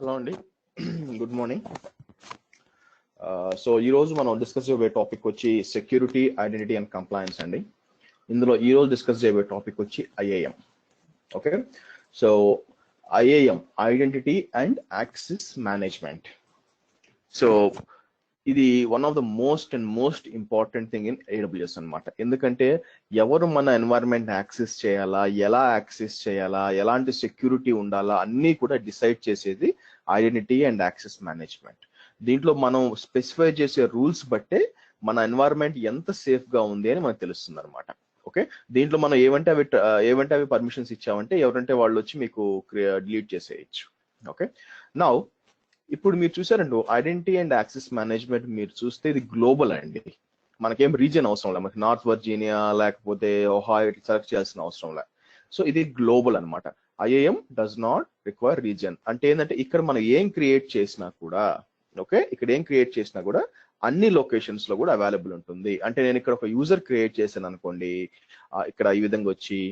Hello అండి. Good morning. So ఈ రోజు మనం డిస్కస్ చేయబోయే టాపిక్ వచ్చి సెక్యూరిటీ, ఐడెంటిటీ అండ్ కంప్లయన్స్ అండి. ఇందులో ఈ రోజు డిస్కస్ చేయబోయే టాపిక్ వచ్చి IAM. Okay, so IAM identity and access management. So ఇది one of the most important thing in AWS అన్నమాట. ఎందుకంటే ఎవరు మన ఎన్వైరన్మెంట్ యాక్సెస్ చేయాలా, ఎలా యాక్సెస్ చేయాలా, ఎలాంటి సెక్యూరిటీ ఉండాలా అన్నీ కూడా డిసైడ్ చేసేది ఐడెంటిటీ అండ్ యాక్సెస్ మేనేజ్మెంట్. దీంట్లో మనం స్పెసిఫై చేసే రూల్స్ బట్టే మన ఎన్వైరన్మెంట్ ఎంత సేఫ్ గా ఉంది అని మనకు తెలుస్తుంది అనమాట. ఓకే, దీంట్లో మనం ఏవంటే అవి పర్మిషన్స్ ఇచ్చామంటే ఎవరంటే వాళ్ళు వచ్చి మీకు డిలీట్ చేసేయచ్చు. ఓకే, నౌ ఇప్పుడు మీరు చూసారండి ఐడెంటిటీ అండ్ యాక్సెస్ మేనేజ్మెంట్ మీరు చూస్తే ఇది గ్లోబల్ అండి. మనకేం రీజియన్ అవసరం లేదు, మనకి నార్త్ వర్జీనియా లేకపోతే ఒహాయో సెలెక్ట్ చేయాల్సిన అవసరం లేదు. సో ఇది గ్లోబల్ అనమాట. IAM does not require region. అంటే ఏంటంటే ఇక్కడ మనం ఏం క్రియేట్ చేసినా కూడా, ఓకే, ఇక్కడ ఏం క్రియేట్ చేసినా కూడా అన్ని లొకేషన్స్ లో కూడా అవైలబుల్ ఉంటుంది. అంటే నేను ఇక్కడ ఒక యూజర్ క్రియేట్ చేశాను అనుకోండి, ఇక్కడ ఈ విధంగా వచ్చి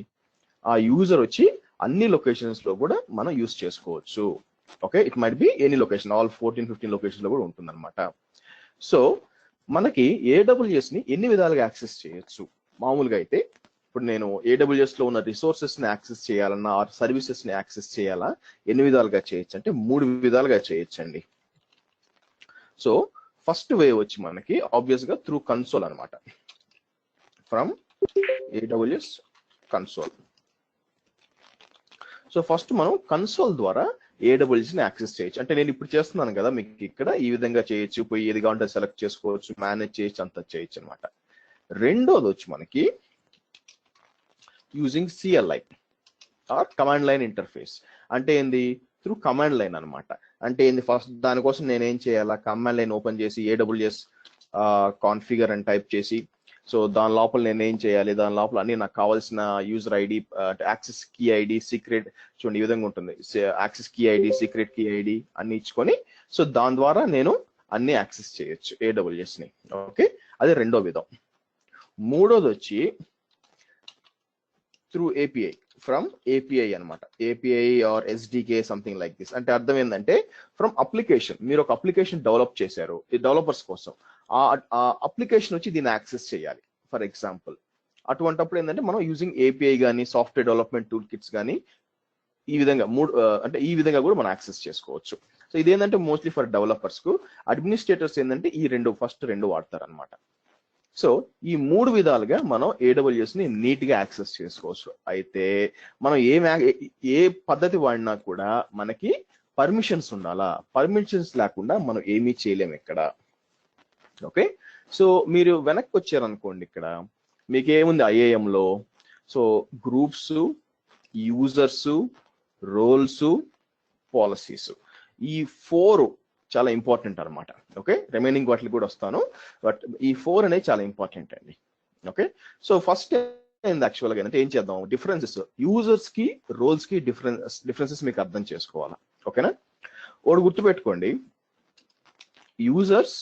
ఆ యూజర్ వచ్చి అన్ని లొకేషన్స్ లో కూడా మనం యూజ్ చేసుకోవచ్చు. Okay, it might be any location, all 14-15 location లో కూడా ఉంటుంది అనమాట. సో మనకి AWS ని ఎన్ని విధాలుగా యాక్సెస్ చేయొచ్చు? మామూలుగా అయితే ఇప్పుడు నేను AWS లో ఉన్న రిసోర్సెస్ ని యాక్సెస్ చేయాలన్నా ఆర్ సర్వీసెస్ ని యాక్సెస్ చేయాలా ఎన్ని విధాలుగా చేయొచ్చు అంటే 3 విధాలుగా చేయొచ్చండి. సో ఫస్ట్ వే వచ్చి మనకి ఆబ్వియస్ గా త్రూ కన్సోల్ అనమాట, from AWS console. So first మనం కన్సోల్ ద్వారా AWS ని యాక్సెస్ చేయొచ్చు. అంటే నేను ఇప్పుడు చేస్తున్నాను కదా, మీకు ఇక్కడ ఈ విధంగా చేయొచ్చు, పోయి ఏది కావాలంటే సెలెక్ట్ చేసుకోవచ్చు, మేనేజ్ చేయొచ్చు, అంతా చేయొచ్చు అనమాట. రెండోది వచ్చి మనకి using CLI or command line interface. అంటే ఏంది? త్రూ కమాండ్ లైన్ అనమాట. అంటే ఏంది? ఫస్ట్ దానికోసం నేను ఏం చేయాలా, కమాండ్ లైన్ ఓపెన్ చేసి AWS కాన్ఫిగర్ అని టైప్ చేసి, సో దాని లోపల నేను ఏం చేయాలి, దాని లోపల అన్ని నాకు కావాల్సిన user ID, access key ID, secret, చూడండి ఈ విధంగా ఉంటుంది, access key ID, secret key ID అన్ని ఇచ్చుకొని, సో దాని ద్వారా నేను అన్ని యాక్సెస్ చేయొచ్చు AWS ని. ఓకే, అది రెండో విధం. మూడోది వచ్చి త్రూ API, ఫ్రమ్ API అనమాట. API or SDK something like this. అంటే అర్థం ఏంటంటే ఫ్రమ్ అప్లికేషన్, మీరు ఒక అప్లికేషన్ డెవలప్ చేశారు ఈ డెవలపర్స్ కోసం, ఆ అప్లికేషన్ వచ్చి దీన్ని యాక్సెస్ చేయాలి ఫర్ ఎగ్జాంపుల్. అటువంటిప్పుడు ఏంటంటే మనం యూజింగ్ API కానీ సాఫ్ట్వేర్ డెవలప్మెంట్ టూల్ కిట్స్ కానీ ఈ విధంగా అంటే ఈ విధంగా కూడా మనం యాక్సెస్ చేసుకోవచ్చు. సో ఇదేంటంటే మోస్ట్లీ ఫర్ డెవలపర్స్ కు. అడ్మినిస్ట్రేటర్స్ ఏంటంటే ఈ ఫస్ట్ రెండు వాడతారు అనమాట. సో ఈ 3 విధాలుగా మనం AWS ని నీట్ గా యాక్సెస్ చేసుకోవచ్చు. అయితే మనం ఏ పద్ధతి వాడినా కూడా మనకి పర్మిషన్స్ ఉండాలా. పర్మిషన్స్ లేకుండా మనం ఏమీ చేయలేము ఇక్కడ. ఓకే, సో మీరు వెనక్కి వచ్చారనుకోండి, ఇక్కడ మీకు ఏముంది IAM లో? So groups, users, roles, policies, ఈ 4 చాలా ఇంపార్టెంట్ అనమాట. ఓకే, రిమైనింగ్ వాటికి కూడా వస్తాను, బట్ ఈ 4 అనేది చాలా ఇంపార్టెంట్ అండి. ఓకే, సో ఫస్ట్ ఏంది యాక్చువల్గా అంటే ఏం చేద్దాం, డిఫరెన్సెస్, యూజర్స్ కి రోల్స్ కి డిఫరెన్సెస్ మీకు అర్థం చేసుకోవాలా. ఓకేనా, ఒకటి గుర్తుపెట్టుకోండి, యూజర్స్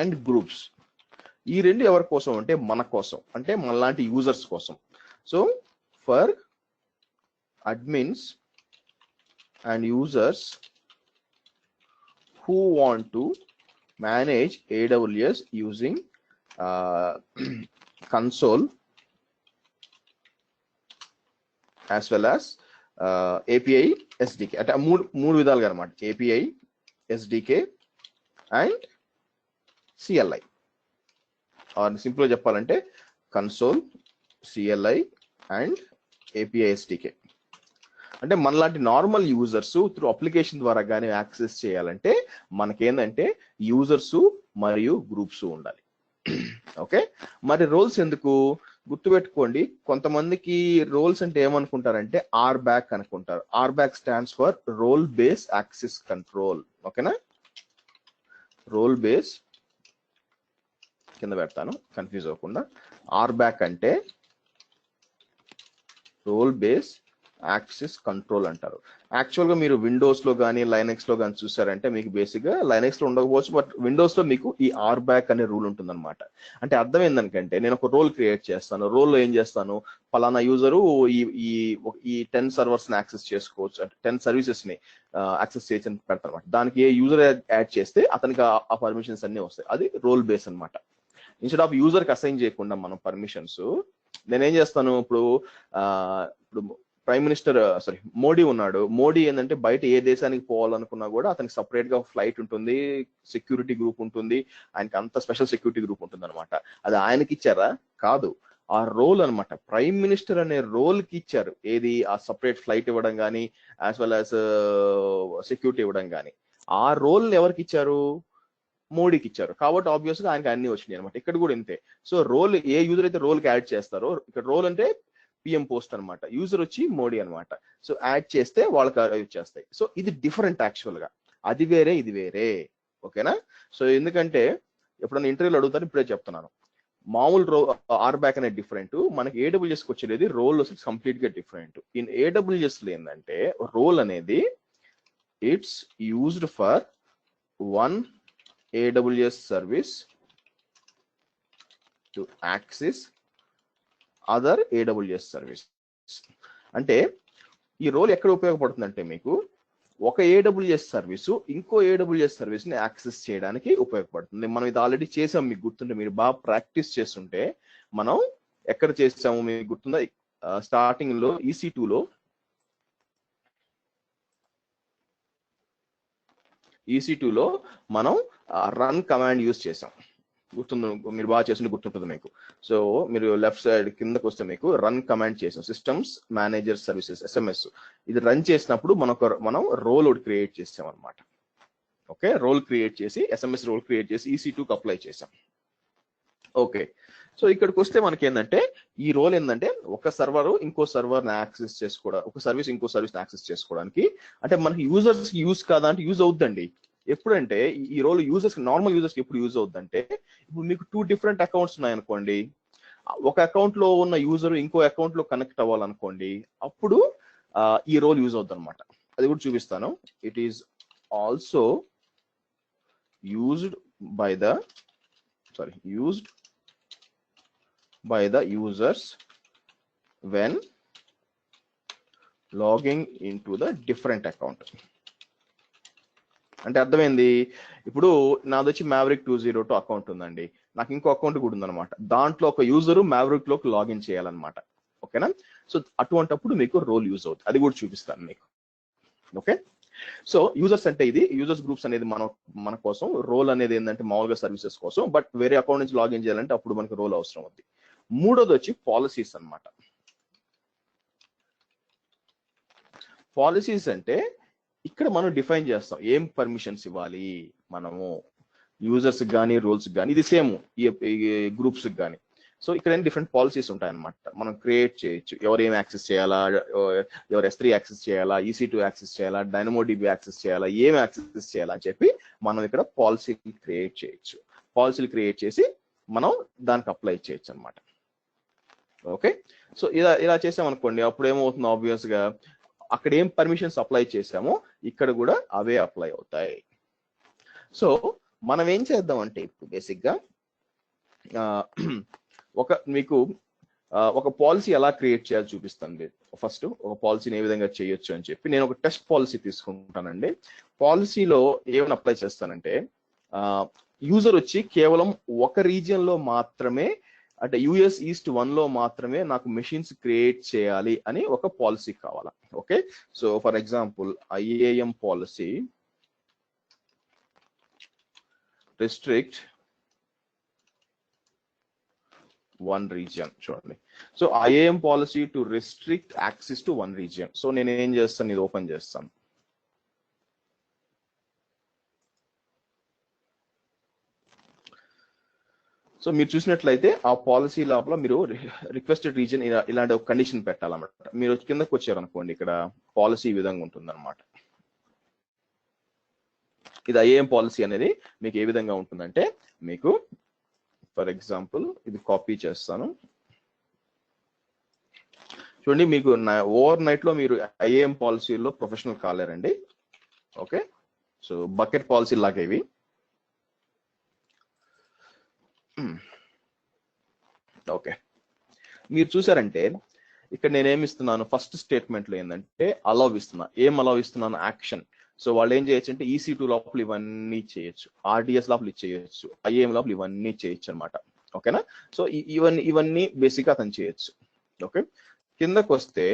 అండ్ గ్రూప్స్ ఈ రెండు ఎవరి కోసం అంటే మన కోసం, అంటే మనలాంటి యూజర్స్ కోసం. So for admins and users who want to manage AWS using console as well as API SDK. అంటే మూడు విధాలుగా అనమాట, API SDK అండ్ CLI. సింపుల్గా చెప్పాలంటే console, CLI and API SDK. అంటే మనలాంటి నార్మల్ యూజర్స్ త్రూ అప్లికేషన్ ద్వారా కానీ యాక్సెస్ చేయాలంటే మనకేందంటే యూజర్స్ మరియు గ్రూప్స్ ఉండాలి. ఓకే, మరి రోల్స్ ఎందుకు? గుర్తుపెట్టుకోండి, కొంతమందికి రోల్స్ అంటే ఏమనుకుంటారంటే RBAC అనుకుంటారు. RBAC stands for role base access control. ఓకేనా, రోల్ బేస్ కింద పెడతాను కన్ఫ్యూజ్ అవ్వకుండా. RBAC అంటే రోల్ బేస్ యాక్సెస్ కంట్రోల్ అంటారు. యాక్చువల్గా మీరు విండోస్లో కానీ లైనెక్స్లో కానీ చూసారంటే మీకు బేసిక్గా లైనెక్స్లో ఉండకపోవచ్చు, బట్ విండోస్లో మీకు ఈ ఆర్ బ్యాక్ అనే రూల్ ఉంటుందన్నమాట. అంటే అర్థం ఏంటంటే నేను ఒక రోల్ క్రియేట్ చేస్తాను, రోల్లో ఏం చేస్తాను, పలానా యూజరు ఈ ఈ ఈ 10 సర్వర్స్ని యాక్సెస్ చేసుకోవచ్చు, అంటే 10 సర్వీసెస్ని యాక్సెస్ చేయొచ్చు అని పెడతాను అనమాట. దానికి ఏ యూజర్ యాడ్ చేస్తే అతనికి ఆ పర్మిషన్స్ అన్నీ వస్తాయి. అది రోల్ బేస్ అనమాట. ఇన్స్టెడ్ ఆఫ్ యూజర్కి అసైన్ చేయకుండా మనం పర్మిషన్స్, నేనేం చేస్తాను, ఇప్పుడు ప్రైమ్ మినిస్టర్ మోడీ ఉన్నాడు. మోడీ ఏంటంటే బయట ఏ దేశానికి పోవాలనుకున్నా కూడా అతనికి సపరేట్ గా ఫ్లైట్ ఉంటుంది, సెక్యూరిటీ గ్రూప్ ఉంటుంది, ఆయనకి అంత స్పెషల్ సెక్యూరిటీ గ్రూప్ ఉంటుంది అనమాట. అది ఆయనకి ఇచ్చారా? కాదు, ఆ రోల్ అనమాట. ప్రైమ్ మినిస్టర్ అనే రోల్ కి ఇచ్చారు. ఏది? ఆ సపరేట్ ఫ్లైట్ ఇవ్వడం కానీ యాజ్ వెల్ యాజ్ సెక్యూరిటీ ఇవ్వడం కానీ. ఆ రోల్ ఎవరికి ఇచ్చారు? మోడీకి ఇచ్చారు. కాబట్టి ఆబ్వియస్ గా ఆయనకి అన్ని వచ్చినాయి అనమాట. ఇక్కడ కూడా ఇంతే. సో రోల్ ఏ యూజర్ అయితే రోల్ కి యాడ్ చేస్తారో, ఇక్కడ రోల్ అంటే పిఎం పోస్ట్ అనమాట, యూజర్ వచ్చి మోడీ అనమాట. సో యాడ్ చేస్తే వాళ్ళకి వచ్చేస్తాయి. సో ఇది డిఫరెంట్ యాక్చువల్ గా. అది వేరే, ఇది వేరే. ఓకేనా? సో ఎందుకంటే ఎప్పుడన్నా ఇంటర్వ్యూలో అడుగుతారు, ఇప్పుడే చెప్తున్నాను. మామూలు ఆర్ బ్యాక్ అనేది డిఫరెంట్, మనకి ఏడబ్ల్యూఎస్కి వచ్చేది రోల్ కంప్లీట్ గా డిఫరెంట్. ఇన్ ఏడబ్ల్యూఎస్ లో ఏంటంటే రోల్ అనేది it's used for one AWS service to access other AWS service. అంటే ఈ రోల్ ఎక్కడ ఉపయోగపడుతుందంటే మీకు ఒక AWS సర్వీసు ఇంకో AWS సర్వీస్ ని యాక్సెస్ చేయడానికి ఉపయోగపడుతుంది. మనం ఇది ఆల్రెడీ చేసాం, మీకు గుర్తుంటే, మీరు బాగా ప్రాక్టీస్ చేస్తుంటే మనం ఎక్కడ చేసాము మీకు గుర్తుందా? స్టార్టింగ్ లో EC2 లో మనం రన్ కమాండ్ యూజ్ చేసాం. గుర్తుంది? మీరు బాగా చేస్తుంటే గుర్తుంటుంది మీకు. సో మీరు లెఫ్ట్ సైడ్ కిందకు వస్తే మీకు రన్ కమాండ్ చేసాం, సిస్టమ్స్ మేనేజర్ సర్వీసెస్ SMS. ఇది రన్ చేసినప్పుడు మనం రోల్ ఒకటి క్రియేట్ చేసాం అనమాట. ఓకే, రోల్ క్రియేట్ చేసి SMS రోల్ క్రియేట్ చేసి EC2కి అప్లై చేసాం. ఓకే, సో ఇక్కడికి వస్తే మనకి ఏంటంటే ఈ రోల్ ఏంటంటే ఒక సర్వర్ ఇంకో సర్వర్ని యాక్సెస్ చేసుకోవడానికి, ఒక సర్వీస్ ఇంకో సర్వీస్ని యాక్సెస్ చేసుకోవడానికి. అంటే మనకి యూజర్స్ యూజ్ కాదా అంటే యూజ్ అవుద్దండి. ఎప్పుడంటే ఈ రోల్ యూజర్స్, నార్మల్ యూజర్స్ ఎప్పుడు యూజ్ అవుద్దంటే, ఇప్పుడు మీకు 2 డిఫరెంట్ అకౌంట్స్ ఉన్నాయనుకోండి, ఒక అకౌంట్ లో ఉన్న యూజర్ ఇంకో అకౌంట్ లో కనెక్ట్ అవ్వాలనుకోండి, అప్పుడు ఈ రోల్ యూజ్ అవుద్ది అనమాట. అది కూడా చూపిస్తాను. It is also used by the users when logging into the different account. అంటే అర్థమైంది? ఇప్పుడు నాది వచ్చి Maverick 202 అకౌంట్ ఉందండి, నాకు ఇంకో అకౌంట్ కూడా ఉందన్నమాట. దాంట్లో ఒక యూజర్ Maverick లోకి లాగిన్ చేయాలన్నమాట. ఓకేనా? సో అటువంటిప్పుడు మీకు రోల్ యూజ్ అవుతుంది. అది కూడా చూపిస్తాను మీకు. ఓకే, సో యూజర్స్ అంటే ఇది యూజర్స్ గ్రూప్స్ అనేది మన కోసం. రోల్ అనేది ఏంటంటే మామూలుగా సర్వీసెస్ కోసం, బట్ వేరే అకౌంట్ నుంచి లాగిన్ చేయాలంటే అప్పుడు మనకి రోల్ అవసరం అవుతుంది. మూడోది వచ్చి పాలసీస్ అన్నమాట. పాలసీస్ అంటే ఇక్కడ మనం డిఫైన్ చేస్తాం ఏం పర్మిషన్స్ ఇవ్వాలి మనము యూజర్స్ కానీ రోల్స్ కానీ. ఇది సేమ్ ఈ గ్రూప్స్ కానీ. సో ఇక్కడ ఏం డిఫరెంట్ పాలసీస్ ఉంటాయన్నమాట. మనం క్రియేట్ చేయొచ్చు, ఎవరు ఏం యాక్సెస్ చేయాలా, ఎవరు S3 యాక్సెస్ చేయాలా, EC2 యాక్సెస్ చేయాలా, DynamoDB యాక్సెస్ చేయాలా, ఏం యాక్సెస్ చేయాలా అని చెప్పి మనం ఇక్కడ పాలసీలు క్రియేట్ చేయొచ్చు. పాలసీలు క్రియేట్ చేసి మనం దానికి అప్లై చేయొచ్చు అనమాట. ఓకే, సో ఇలా చేసామనుకోండి, అప్పుడు ఏమవుతుంది, ఆబ్వియస్ గా అక్కడ ఏం పర్మిషన్స్ అప్లై చేసామో ఇక్కడ కూడా అవే అప్లై అవుతాయి. సో మనం ఏం చేద్దాం అంటే ఇప్పుడు బేసిక్ గా మీకు ఒక పాలసీ ఎలా క్రియేట్ చేయాలో చూపిస్తాను. ఫస్ట్ ఒక పాలసీని ఏ విధంగా చేయొచ్చు అని చెప్పి నేను ఒక టెస్ట్ పాలసీ తీసుకుంటానండి. పాలసీలో ఏమైనా అప్లై చేస్తానంటే యూజర్ వచ్చి కేవలం ఒక రీజియన్ లో మాత్రమే, అంటే US East 1 లో మాత్రమే నాకు మెషిన్స్ క్రియేట్ చేయాలి అని ఒక పాలసీ కావాలా. Okay, so for example IAM policy restrict one region. చూడండి, so IAM policy to restrict access to one region. So నేను ఏం చేస్తాను, ఇది ఓపెన్ చేస్తాను. సో మీరు చూసినట్లయితే ఆ పాలసీ లోపల మీరు రిక్వెస్టెడ్ రీజన్ ఇలాంటి ఒక కండిషన్ పెట్టాలన్నమాట. మీరు కిందకు వచ్చారనుకోండి, ఇక్కడ పాలసీ ఈ విధంగా ఉంటుందన్నమాట. ఇది IAM పాలసీ అనేది మీకు ఏ విధంగా ఉంటుందంటే, మీకు ఫర్ ఎగ్జాంపుల్ ఇది కాపీ చేస్తాను. చూడండి, మీకు ఓవర్ నైట్ లో మీరు ఐఏఎం పాలసీలో ప్రొఫెషనల్ కాలేరండి. ఓకే, సో బకెట్ పాలసీ లాగా ఇవి. ఓకే, మీరు చూసారంటే ఇక్కడ నేనేమి ఇస్తున్నాను, ఫస్ట్ స్టేట్మెంట్ లో ఏంటంటే అలౌ ఇస్తున్నా. ఏం అలౌ ఇస్తున్నాను? యాక్షన్. సో వాళ్ళు ఏం చేయొచ్చు అంటే EC2 లోపల ఇవన్నీ చేయొచ్చు, RDS లోపల చేయొచ్చు, IAM లోపల ఇవన్నీ చేయొచ్చు అనమాట. ఓకేనా? సో ఇవన్నీ బేసిక్ గా అతను చేయొచ్చు. ఓకే, కిందకు వస్తే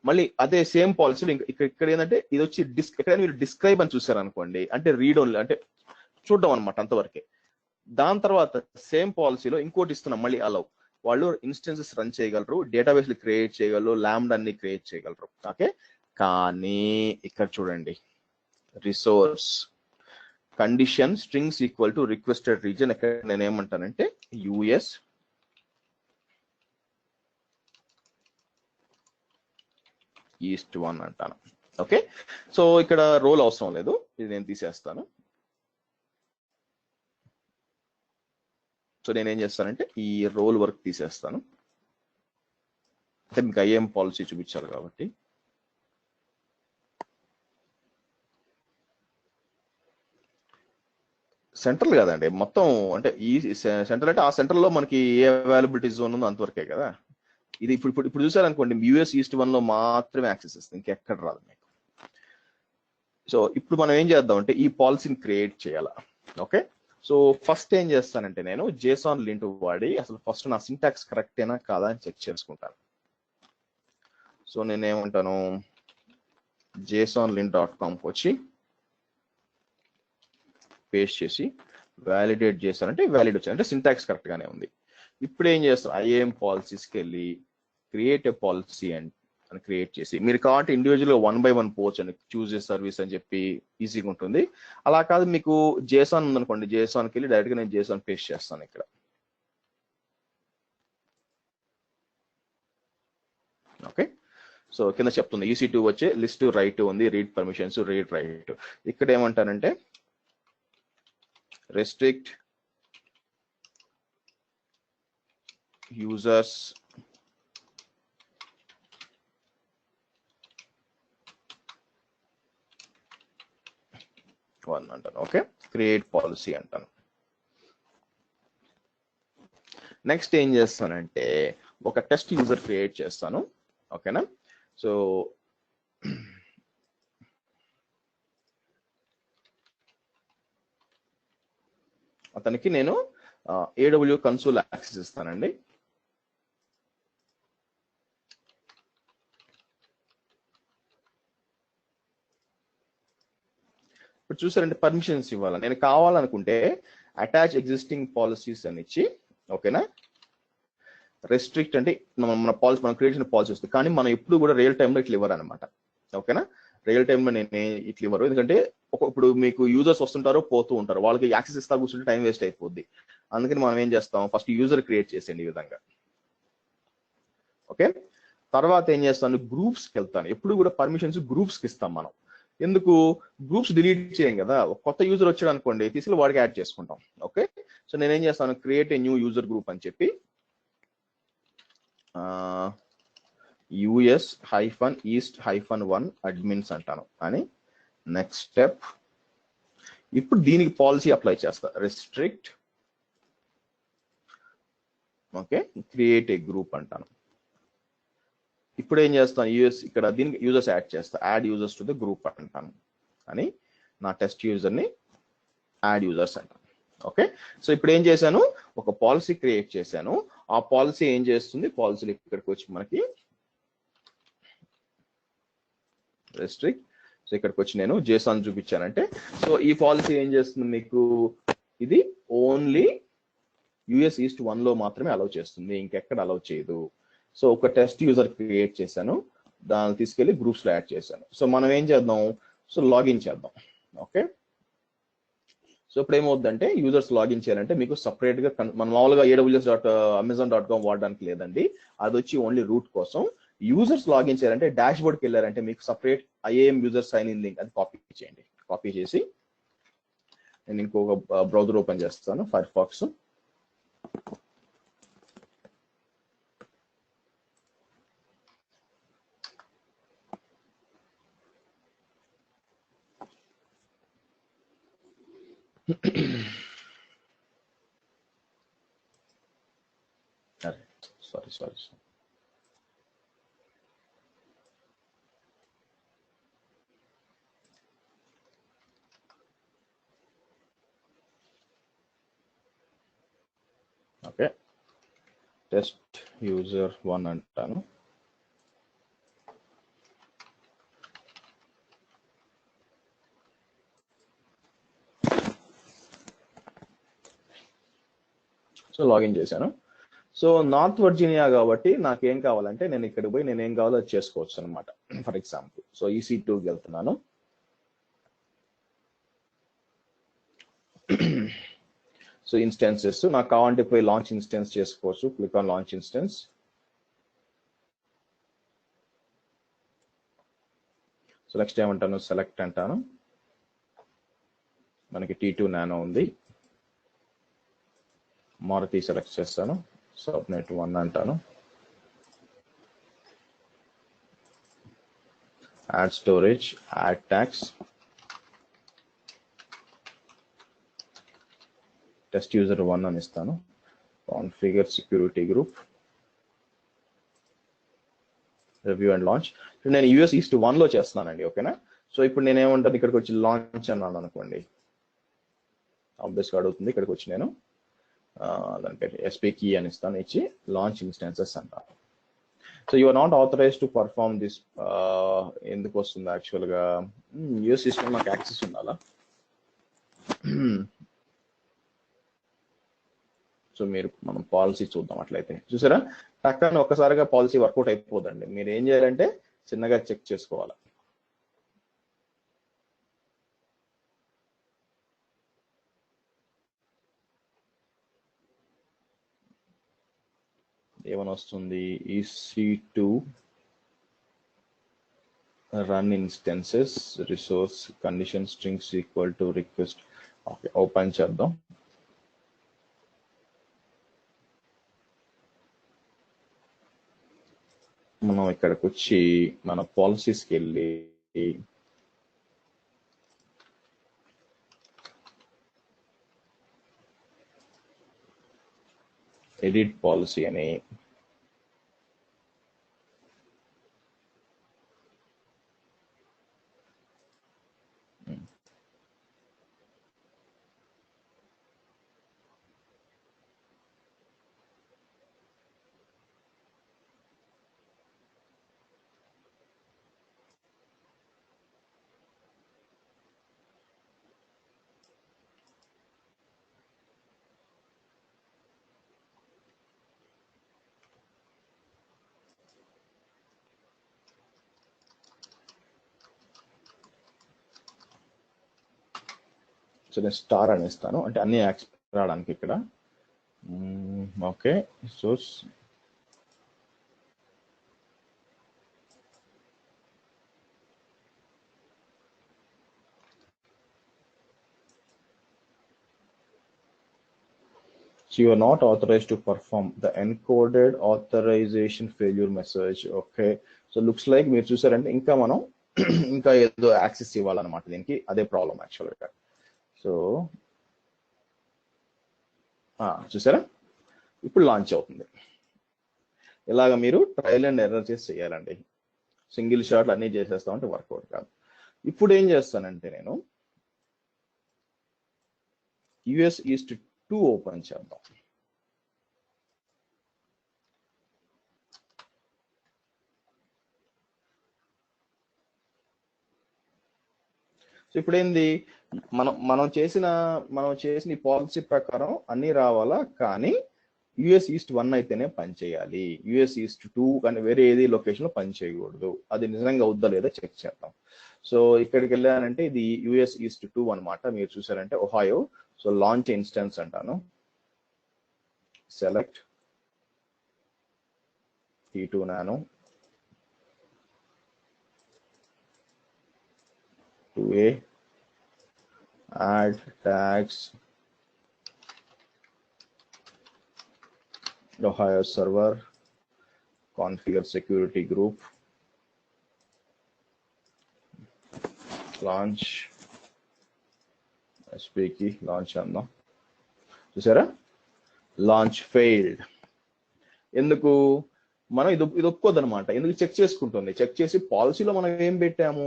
మళ్ళీ అదే సేమ్ పాలసీలో ఇక్కడ ఏంటంటే ఇది వచ్చి ఎక్కడైనా మీరు డిస్క్రైబ్ అని చూసారనుకోండి, అంటే రీడ్ ఓన్లీ, అంటే చూడడం అనమాట, అంతవరకే. దాని తర్వాత సేమ్ పాలసీలో ఇంకోటి ఇస్తున్నాం, మళ్ళీ అలౌ. వాళ్ళు ఇన్స్టెన్సెస్ రన్ చేయగలరు, డేటాబేస్ క్రియేట్ చేయగలరు, ల్యాంబ్డా అన్ని క్రియేట్ చేయగలరు. ఓకే, కానీ ఇక్కడ చూడండి, resource condition strings equal to requested reason. ఇక్కడ నేను ఏమంటానంటే US ఈస్ట్ 1 అంటాను. ఓకే, సో ఇక్కడ రోల్ అవసరం లేదు, ఇది నేను తీసేస్తాను. సో నేనేం చేస్తానంటే ఈ రోల్ వర్క్ తీసేస్తాను, అంటే మీకు IAM పాలసీ చూపించాలి కాబట్టి. సెంట్రల్ కాదండి, మొత్తం అంటే ఈ సెంట్రల్ అంటే ఆ సెంట్రల్ లో మనకి ఏ అవైలబిలిటీ జోన్ ఉందో అంతవరకే కదా. ఇది ఇప్పుడు చూసారనుకోండి, US ఈస్ట్ 1 లో మాత్రమే యాక్సెస్ ఇస్తుంది, ఇంకెక్కడ రాదు మీకు. సో ఇప్పుడు మనం ఏం చేద్దాం అంటే ఈ పాలసీని క్రియేట్ చేయాలా. ఓకే, సో ఫస్ట్ ఏం చేస్తానంటే నేను JSON లింట్ వాడి అసలు ఫస్ట్ నా సింటాక్స్ కరెక్టేనా కాదా అని చెక్ చేసుకుంటాను. సో నేనేమంటాను, JSONlint.com వచ్చి పేస్ట్ చేసి వ్యాలిడేట్ చేస్తానంటే వ్యాలిడ్ వచ్చింది, అంటే సింటాక్స్ కరెక్ట్ గానే ఉంది. ఇప్పుడు ఏం చేస్తాను, IAM పాలసీస్కి వెళ్ళి క్రియేట్ ఏ పాలసీ అని క్రియేట్ చేసి, మీరు కాబట్టి ఇండివిజువల్ గా 1 by 1 పోవచ్చు అని, చూజ్ ఏ సర్వీస్ అని చెప్పి ఈజీగా ఉంటుంది. అలా కాదు, మీకు JSON ఉందనుకోండి, JSONకి వెళ్ళి డైరెక్ట్ గా నేను JSON పేస్ట్ చేస్తాను ఇక్కడ. ఓకే, సో కింద చెప్తుంది EC2 వచ్చే లిస్ట్ రైట్ ఉంది, రీడ్ పర్మిషన్స్, రీడ్ రైట్. ఇక్కడ ఏమంటానంటే రెస్ట్రిక్ట్ యూజర్స్ వన్ అంటాను. ఓకే, క్రియేట్ పాలసీ అంటాను. నెక్స్ట్ ఏం చేస్తానంటే ఒక టెస్ట్ యూజర్ క్రియేట్ చేస్తాను. ఓకేనా? సో అతనికి నేను AW కన్సోల్ యాక్సెస్ ఇస్తానండి. ఇప్పుడు చూసారంటే పర్మిషన్స్ ఇవ్వాలి. నేను కావాలనుకుంటే అటాచ్ ఎగ్జిస్టింగ్ పాలసీస్ అని ఇచ్చి, ఓకేనా, రెస్ట్రిక్ట్ అంటే మన పాలసీ, మనం క్రియేట్ చేసిన పాలసీ వస్తుంది, కానీ మనం ఎప్పుడు కూడా రియల్ టైంలో ఇట్లా ఇవ్వరు అనమాట. ఓకేనా, రియల్ టైంలో నేను ఇట్లా ఇవ్వరు, ఎందుకంటే ఇప్పుడు మీకు యూజర్స్ వస్తుంటారో పోతూ ఉంటారు, వాళ్ళకి యాక్సెస్ ఇస్తా కూర్చుంటే టైం వేస్ట్ అయిపోద్ది. అందుకని మనం ఏం చేస్తాం, ఫస్ట్ యూజర్ క్రియేట్ చేసేయండి ఈ విధంగా. ఓకే, తర్వాత ఏం చేస్తాను, గ్రూప్స్కి వెళ్తాను. ఎప్పుడు కూడా పర్మిషన్స్ గ్రూప్స్కి ఇస్తాం మనం. ఎందుకు, గ్రూప్స్ డిలీట్ చేయం కదా, కొత్త యూజర్ వచ్చాడు అనుకోండి, తీసుకెళ్ళి వాడికి యాడ్ చేసుకుంటాం. ఓకే, సో నేనేం చేస్తాను, create a new user group అని చెప్పి US-East-1 అడ్మిన్స్ అంటాను అని. నెక్స్ట్ స్టెప్, ఇప్పుడు దీనికి పాలసీ అప్లై చేస్తా, restrict, okay, create a group అంటాను. ఇప్పుడు ఏం చేస్తాను, ఇక్కడ దీనికి యూజర్స్ యాడ్ చేస్తా, add users to the group అంటాను అని. నా టెస్ట్ యూజర్ని యాడ్ యూజర్స్ అంటాను. ఓకే, సో ఇప్పుడు ఏం చేశాను, ఒక పాలసీ క్రియేట్ చేశాను. ఆ పాలసీ ఏం చేస్తుంది, పాలసీలు ఇక్కడికి వచ్చి మనకి రెస్ట్రిక్ట్, సో ఇక్కడికి వచ్చి నేను JSON చూపించానంటే, సో ఈ పాలసీ ఏం చేస్తుంది మీకు, ఇది ఓన్లీ US ఈస్ట్ 1 లో మాత్రమే అలౌ చేస్తుంది, ఇంకెక్కడ అలౌ చేయదు. సో ఒక టెస్ట్ యూజర్ క్రియేట్ చేశాను, దాన్ని తీసుకెళ్లి గ్రూప్స్ లో యాడ్ చేశాను. సో మనం ఏం చేద్దాం, సో లాగిన్ చేద్దాం. ఓకే, సో ఇప్పుడు ఏమవుతుందంటే యూజర్స్ లాగిన్ చేయాలంటే మీకు సపరేట్ గా మన మామూలుగా AWS.amazon.com వాడడానికి లేదండి, అది వచ్చి ఓన్లీ రూట్ కోసం. యూజర్స్ లాగిన్ చేయాలంటే డాష్ బోర్డ్కి వెళ్ళారంటే మీకు separate IAM user sign in link, అది కాపీ చేయండి. కాపీ చేసి నేను ఇంకొక బ్రౌజర్ ఓపెన్ చేస్తాను, Firefox. sorry. Okay, test user 1 అంటాను. సో లాగిన్ చేశాను. సో నార్త్ వర్జీనియా కాబట్టి నాకేం కావాలంటే నేను ఇక్కడికి పోయి నేను ఏం కావాలో అది చేసుకోవచ్చు అనమాట. ఫర్ ఎగ్జాంపుల్ సో EC2కి వెళ్తున్నాను. సో ఇన్స్టెన్సెస్ నాకు కావాలంటే పోయి లాంచ్ ఇన్స్టెన్స్ చేసుకోవచ్చు. Click on launch instance. So next ఏమంటాను, సెలెక్ట్ అంటాను. మనకి T2 నానో ఉంది. మారుతి సెలెక్ట్ చేస్తాను. సబ్నెట్ 1 అంటాను. Add storage, add tags, test user 1 అని ఇస్తాను. Configure security group, review and launch. నేను US East 1లో చేస్తున్నానండి. ఓకేనా. సో ఇప్పుడు నేను ఏమంటాను, ఇక్కడికి వచ్చి లాంచ్ అన్నాను అనుకోండి, ఆబ్వియస్గా అడుగుతుంది. ఇక్కడికి వచ్చి నేను దాని పేరు SP కీ అని ఇస్తాను, ఇచ్చి లాంచ్ ఇన్స్టెన్సెస్ అంటాను. So you are not authorize to perform this. ఎందుకు వస్తుంది యాక్చువల్గా, US సిస్టమ్ నాకు యాక్సెస్ ఉండాలా. సో మనం పాలసీ చూద్దాం. అట్లయితే చూసారా, టక్కన ఒక్కసారిగా పాలసీ వర్కౌట్ అయిపోదండి. మీరు ఏం చేయాలంటే చిన్నగా చెక్ చేసుకోవాలి. ఏమని వస్తుంది, EC2 run instances resource condition strings equal to request. Okay, open చేద్దాం. మనం ఇక్కడికి వచ్చి మన పాలసీస్కి వెళ్ళి ఎడిట్ పాలసీ అని సో నేను స్టార్ అని ఇస్తాను, అంటే అన్ని యాక్స్ రావడానికి ఇక్కడ. Okay, so you are not authorized to perform the encoded authorization failure message. Okay, so looks like మీరు చూసారంటే ఇంకా మనం ఇంకా ఏదో యాక్సెస్ ఇవ్వాలన్నమాట దీనికి. అదే ప్రాబ్లం యాక్చువల్గా. సో చూసారా, ఇప్పుడు లాంచ్ అవుతుంది. ఇలాగ మీరు ట్రయల్ అండ్ ఎర్రర్ చేసి చేయాలండి. సింగిల్ షాట్ అన్నీ చేసేస్తామంటే వర్కౌట్ కాదు. ఇప్పుడు ఏం చేస్తానంటే నేను US East 2 ఓపెన్ చేద్దాం. సో ఇప్పుడు ఏంది, మనం చేసిన ఈ పాలసీ ప్రకారం అన్ని రావాలా, కానీ US East 1 అయితేనే పనిచేయాలి. US East 2 కానీ వేరే ఏది లొకేషన్ లో పని చేయకూడదు. అది నిజంగా అవుద్దా లేదా చెక్ చేద్దాం. సో ఇక్కడికి వెళ్ళానంటే ఇది US East 2 అనమాట. మీరు చూసారంటే ఒహాయో. సో లాంచ్ ఇన్స్టెన్స్ అంటాను, select T2 nano 2A, add tags Ohio server, configure security group, launch ఎస్పీకి లాంచ్ అందాం. చూసారా, లాంచ్ ఫెయిల్డ్. ఎందుకు? మనం ఇది ఒప్పుకోద్దు అనమాట. ఎందుకు? చెక్ చేసుకుంటుంది. చెక్ చేసి పాలసీలో మనం ఏం పెట్టాము,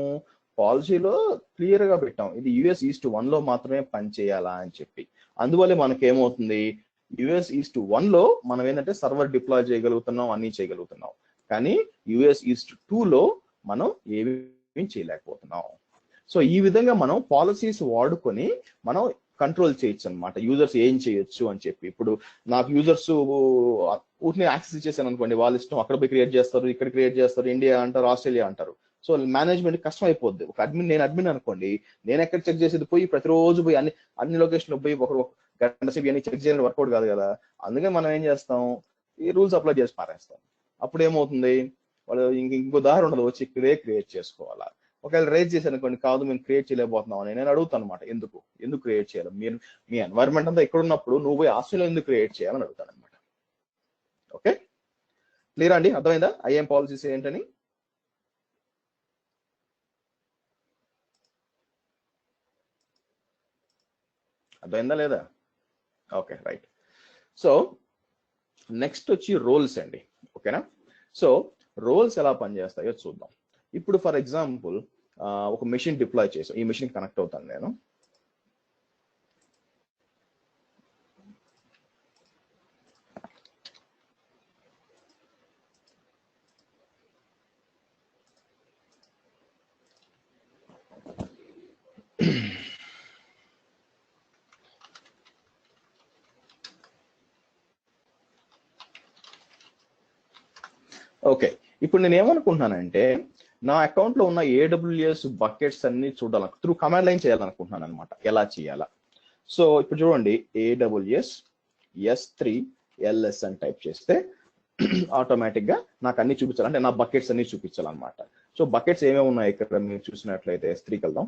పాలసీలో క్లియర్ గా పెట్టాం ఇది యుఎస్ ఈస్ట్ 1 లో మాత్రమే పని చేయాలా అని చెప్పి. అందువల్లే మనకేమవుతుంది, యుఎస్ ఈస్ట్ 1 లో మనం ఏంటంటే సర్వర్ డిప్లాయ్ చేయగలుగుతున్నాం, అన్ని చేయగలుగుతున్నాం. కానీ యుఎస్ ఈస్ట్ 2 లో మనం ఏమీ చేయలేకపోతున్నాం. సో ఈ విధంగా మనం పాలసీస్ వాడుకొని మనం కంట్రోల్ చేయొచ్చు అనమాట, యూజర్స్ ఏం చేయొచ్చు అని చెప్పి. ఇప్పుడు నాకు యూజర్స్ ఊరిని యాక్సెస్ ఇచ్చేసాను అనుకోండి, వాళ్ళ ఇష్టం, అక్కడ పోయి క్రియేట్ చేస్తారు, ఇక్కడ క్రియేట్ చేస్తారు, ఇండియా అంటారు, ఆస్ట్రేలియా అంటారు. సో మేనేజ్మెంట్ కష్టం అయిపోద్ది. ఒక నేను అడ్మిన్ అనుకోండి, నేను ఎక్కడ చెక్ చేసేది పోయి ప్రతిరోజు పోయి అన్ని లొకేషన్లో పోయి ఒక గంట సేపు అన్ని చెక్ చేయడం వర్కౌట్ కాదు కదా. అందుకే మనం ఏం చేస్తాం, ఈ రూల్స్ అప్లై చేసి పారేస్తాం. అప్పుడు ఏమవుతుంది, వాళ్ళు ఇంకో దారి ఉండదు, వచ్చి క్రియేట్ చేసుకోవాలా. ఒకవేళ రేజ్ చేశాను అనుకోండి, కాదు మేము క్రియేట్ చేయలేకపోతున్నాం అని నేను అడుగుతాను అనమాట. ఎందుకు క్రియేట్ చేయాలి? మీరు మీ ఎన్వైరన్మెంట్ అంతా ఇక్కడ ఉన్నప్పుడు నువ్వు పోయి ఆస్ట్రేలియా ఎందుకు క్రియేట్ చేయాలని అడుగుతాను అనమాట. ఓకే, క్లియర్ అండి? అర్థమైందా ఐఏఎం పాలసీస్ ఏంటని? అర్థమైందా లేదా? Okay, right. సో నెక్స్ట్ వచ్చి రోల్స్ అండి. ఓకేనా? సో రోల్స్ ఎలా పనిచేస్తాయో చూద్దాం. ఇప్పుడు ఫర్ ఎగ్జాంపుల్ ఒక మెషిన్ డిప్లాయ్ చేసాం, ఈ మెషిన్ కనెక్ట్ అవుతాను నేను. ఓకే, ఇప్పుడు నేను ఏమనుకుంటున్నానంటే నా అకౌంట్ లో ఉన్న ఏడబ్ల్యూఎస్ బకెట్స్ అన్ని చూడాలి, త్రూ కమాండ్ లైన్ చేయాలనుకుంటున్నాను అనమాట. ఎలా చేయాలా? సో ఇప్పుడు చూడండి, ఏడబ్ల్యూఎస్ S3LS అని టైప్ చేస్తే ఆటోమేటిక్ గా నాకు అన్ని చూపించాలి, అంటే నా బకెట్స్ అన్ని చూపించాలన్నమాట. సో బకెట్స్ ఏమేమి ఉన్నాయి ఇక్కడ మీరు చూసినట్లయితే S3కి వెళ్దాం.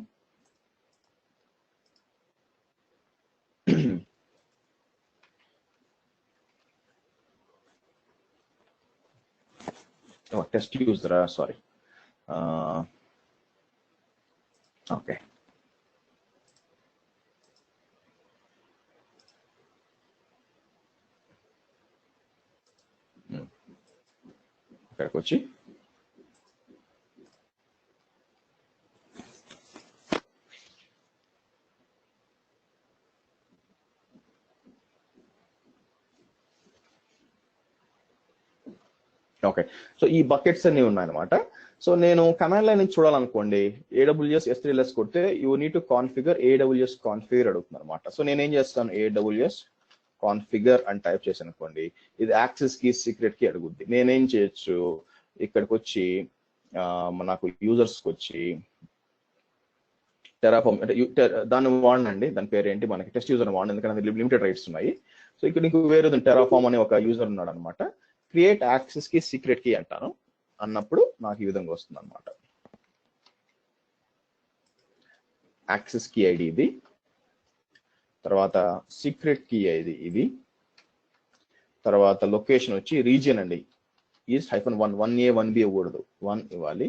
Test యూజరా, sorry. ఓకే, ఇక్కడికి వచ్చి ఓకే, సో ఈ బకెట్స్ అన్ని ఉన్నాయన్నమాట. సో నేను కమాండ్ లైన్ నుంచి చూడాలనుకోండి, AWS S3LS కొడితే you need to configure AWS configure అడుగుతుంది అనమాట. సో నేనేం చేస్తాను, AWS కాన్ఫిగర్ అని టైప్ చేశాను అనుకోండి, ఇది యాక్సెస్ కి సీక్రెట్ కి అడుగుద్ది. నేనేం చేయొచ్చు, ఇక్కడికి వచ్చి నాకు యూజర్స్కి వచ్చి టెరాఫామ్ అంటే దాన్ని వాడినండి, దాని పేరు ఏంటి, మనకి టెస్ట్ యూజర్ వాడిన, ఎందుకంటే లిమిటెడ్ రైట్స్ ఉన్నాయి. సో ఇక్కడ నీకు వేరే టెరాఫామ్ అనే ఒక యూజర్ ఉన్నాడు అనమాట. క్రియేట్ యాక్సెస్ కి సీక్రెట్ కి అంటాను, అన్నప్పుడు నాకు ఈ విధంగా వస్తుంది అనమాట. యాక్సెస్ కీ ఐడి ఇది, తర్వాత సీక్రెట్ కీ ఐడి ఇది, తర్వాత లొకేషన్ వచ్చి రీజియన్ అండి, ఈస్ట్ -1 1A 1B ఇవ్వకూడదు, 1 ఇవ్వాలి.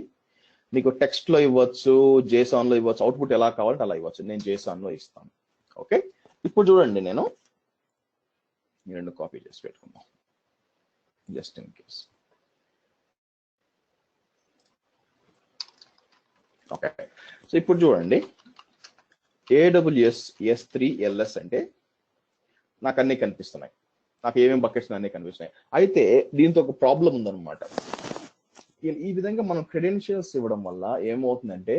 మీకు టెక్స్ట్ లో ఇవ్వచ్చు, JSON లో ఇవ్వచ్చు, అవుట్పుట్ ఎలా కావాలంటే అలా ఇవ్వచ్చు. నేను JSON లో ఇస్తాను. ఓకే, ఇప్పుడు చూడండి, నేను ఈ రెండు కాపీ చేసి పెట్టుకుందాం just in case. Okay, so ఇప్పుడు చూడండి, AWS S3LS అంటే నాకు అన్ని కనిపిస్తున్నాయి, నాకు ఏమేమి బకెట్స్ అన్ని కనిపిస్తున్నాయి. అయితే దీంతో ఒక ప్రాబ్లం ఉందన్నమాట. ఈ విధంగా మనం క్రెడెన్షియల్స్ ఇవ్వడం వల్ల ఏమవుతుందంటే,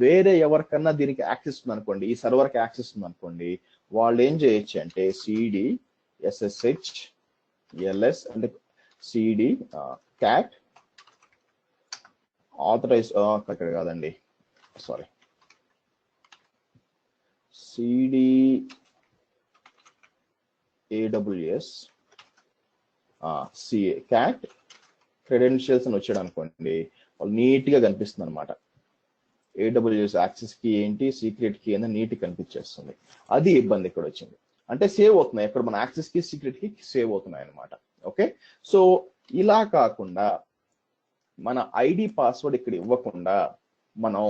వేరే ఎవరికన్నా దీనికి యాక్సెస్ ఉందనుకోండి, ఈ సర్వర్కి యాక్సెస్ ఉందనుకోండి, వాళ్ళు ఏం చేయొచ్చు అంటే CD SSH అంటే CD cat ఆథరైజ్, అక్కడ కాదండి, sorry, CD AWS CA cat credentials అని వచ్చాడు అనుకోండి, వాళ్ళు నీట్ గా కనిపిస్తుంది అనమాట. AWS యాక్సెస్ కి ఏంటి, సీక్రెట్ కి ఏంటి నీట్ కనిపించేస్తుంది. అది ఇబ్బంది ఇక్కడ వచ్చింది. అంటే సేవ్ అవుతున్నాయి, ఇక్కడ మన యాక్సెస్ కి సీక్రెట్ కి సేవ్ అవుతున్నాయి అనమాట. ఓకే, సో ఇలా కాకుండా మన ఐడి పాస్వర్డ్ ఇక్కడ ఇవ్వకుండా మనం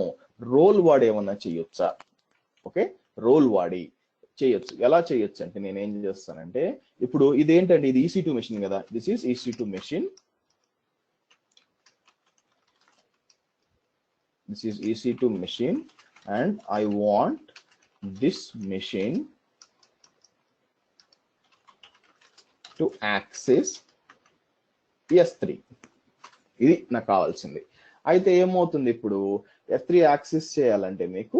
రోల్ వాడి ఏమన్నా చేయొచ్చా? ఓకే, రోల్ వాడి చేయొచ్చు. ఎలా చేయొచ్చు అంటే నేను ఏం చేస్తానంటే, ఇప్పుడు ఇదేంటంటే ఇది EC2 మెషిన్ కదా, this is EC2 machine, this is EC2 machine and I want this machine to access S3. ఇది నాకు కావాల్సింది. అయితే ఏమవుతుంది, ఇప్పుడు S3 యాక్సెస్ చేయాలంటే మీకు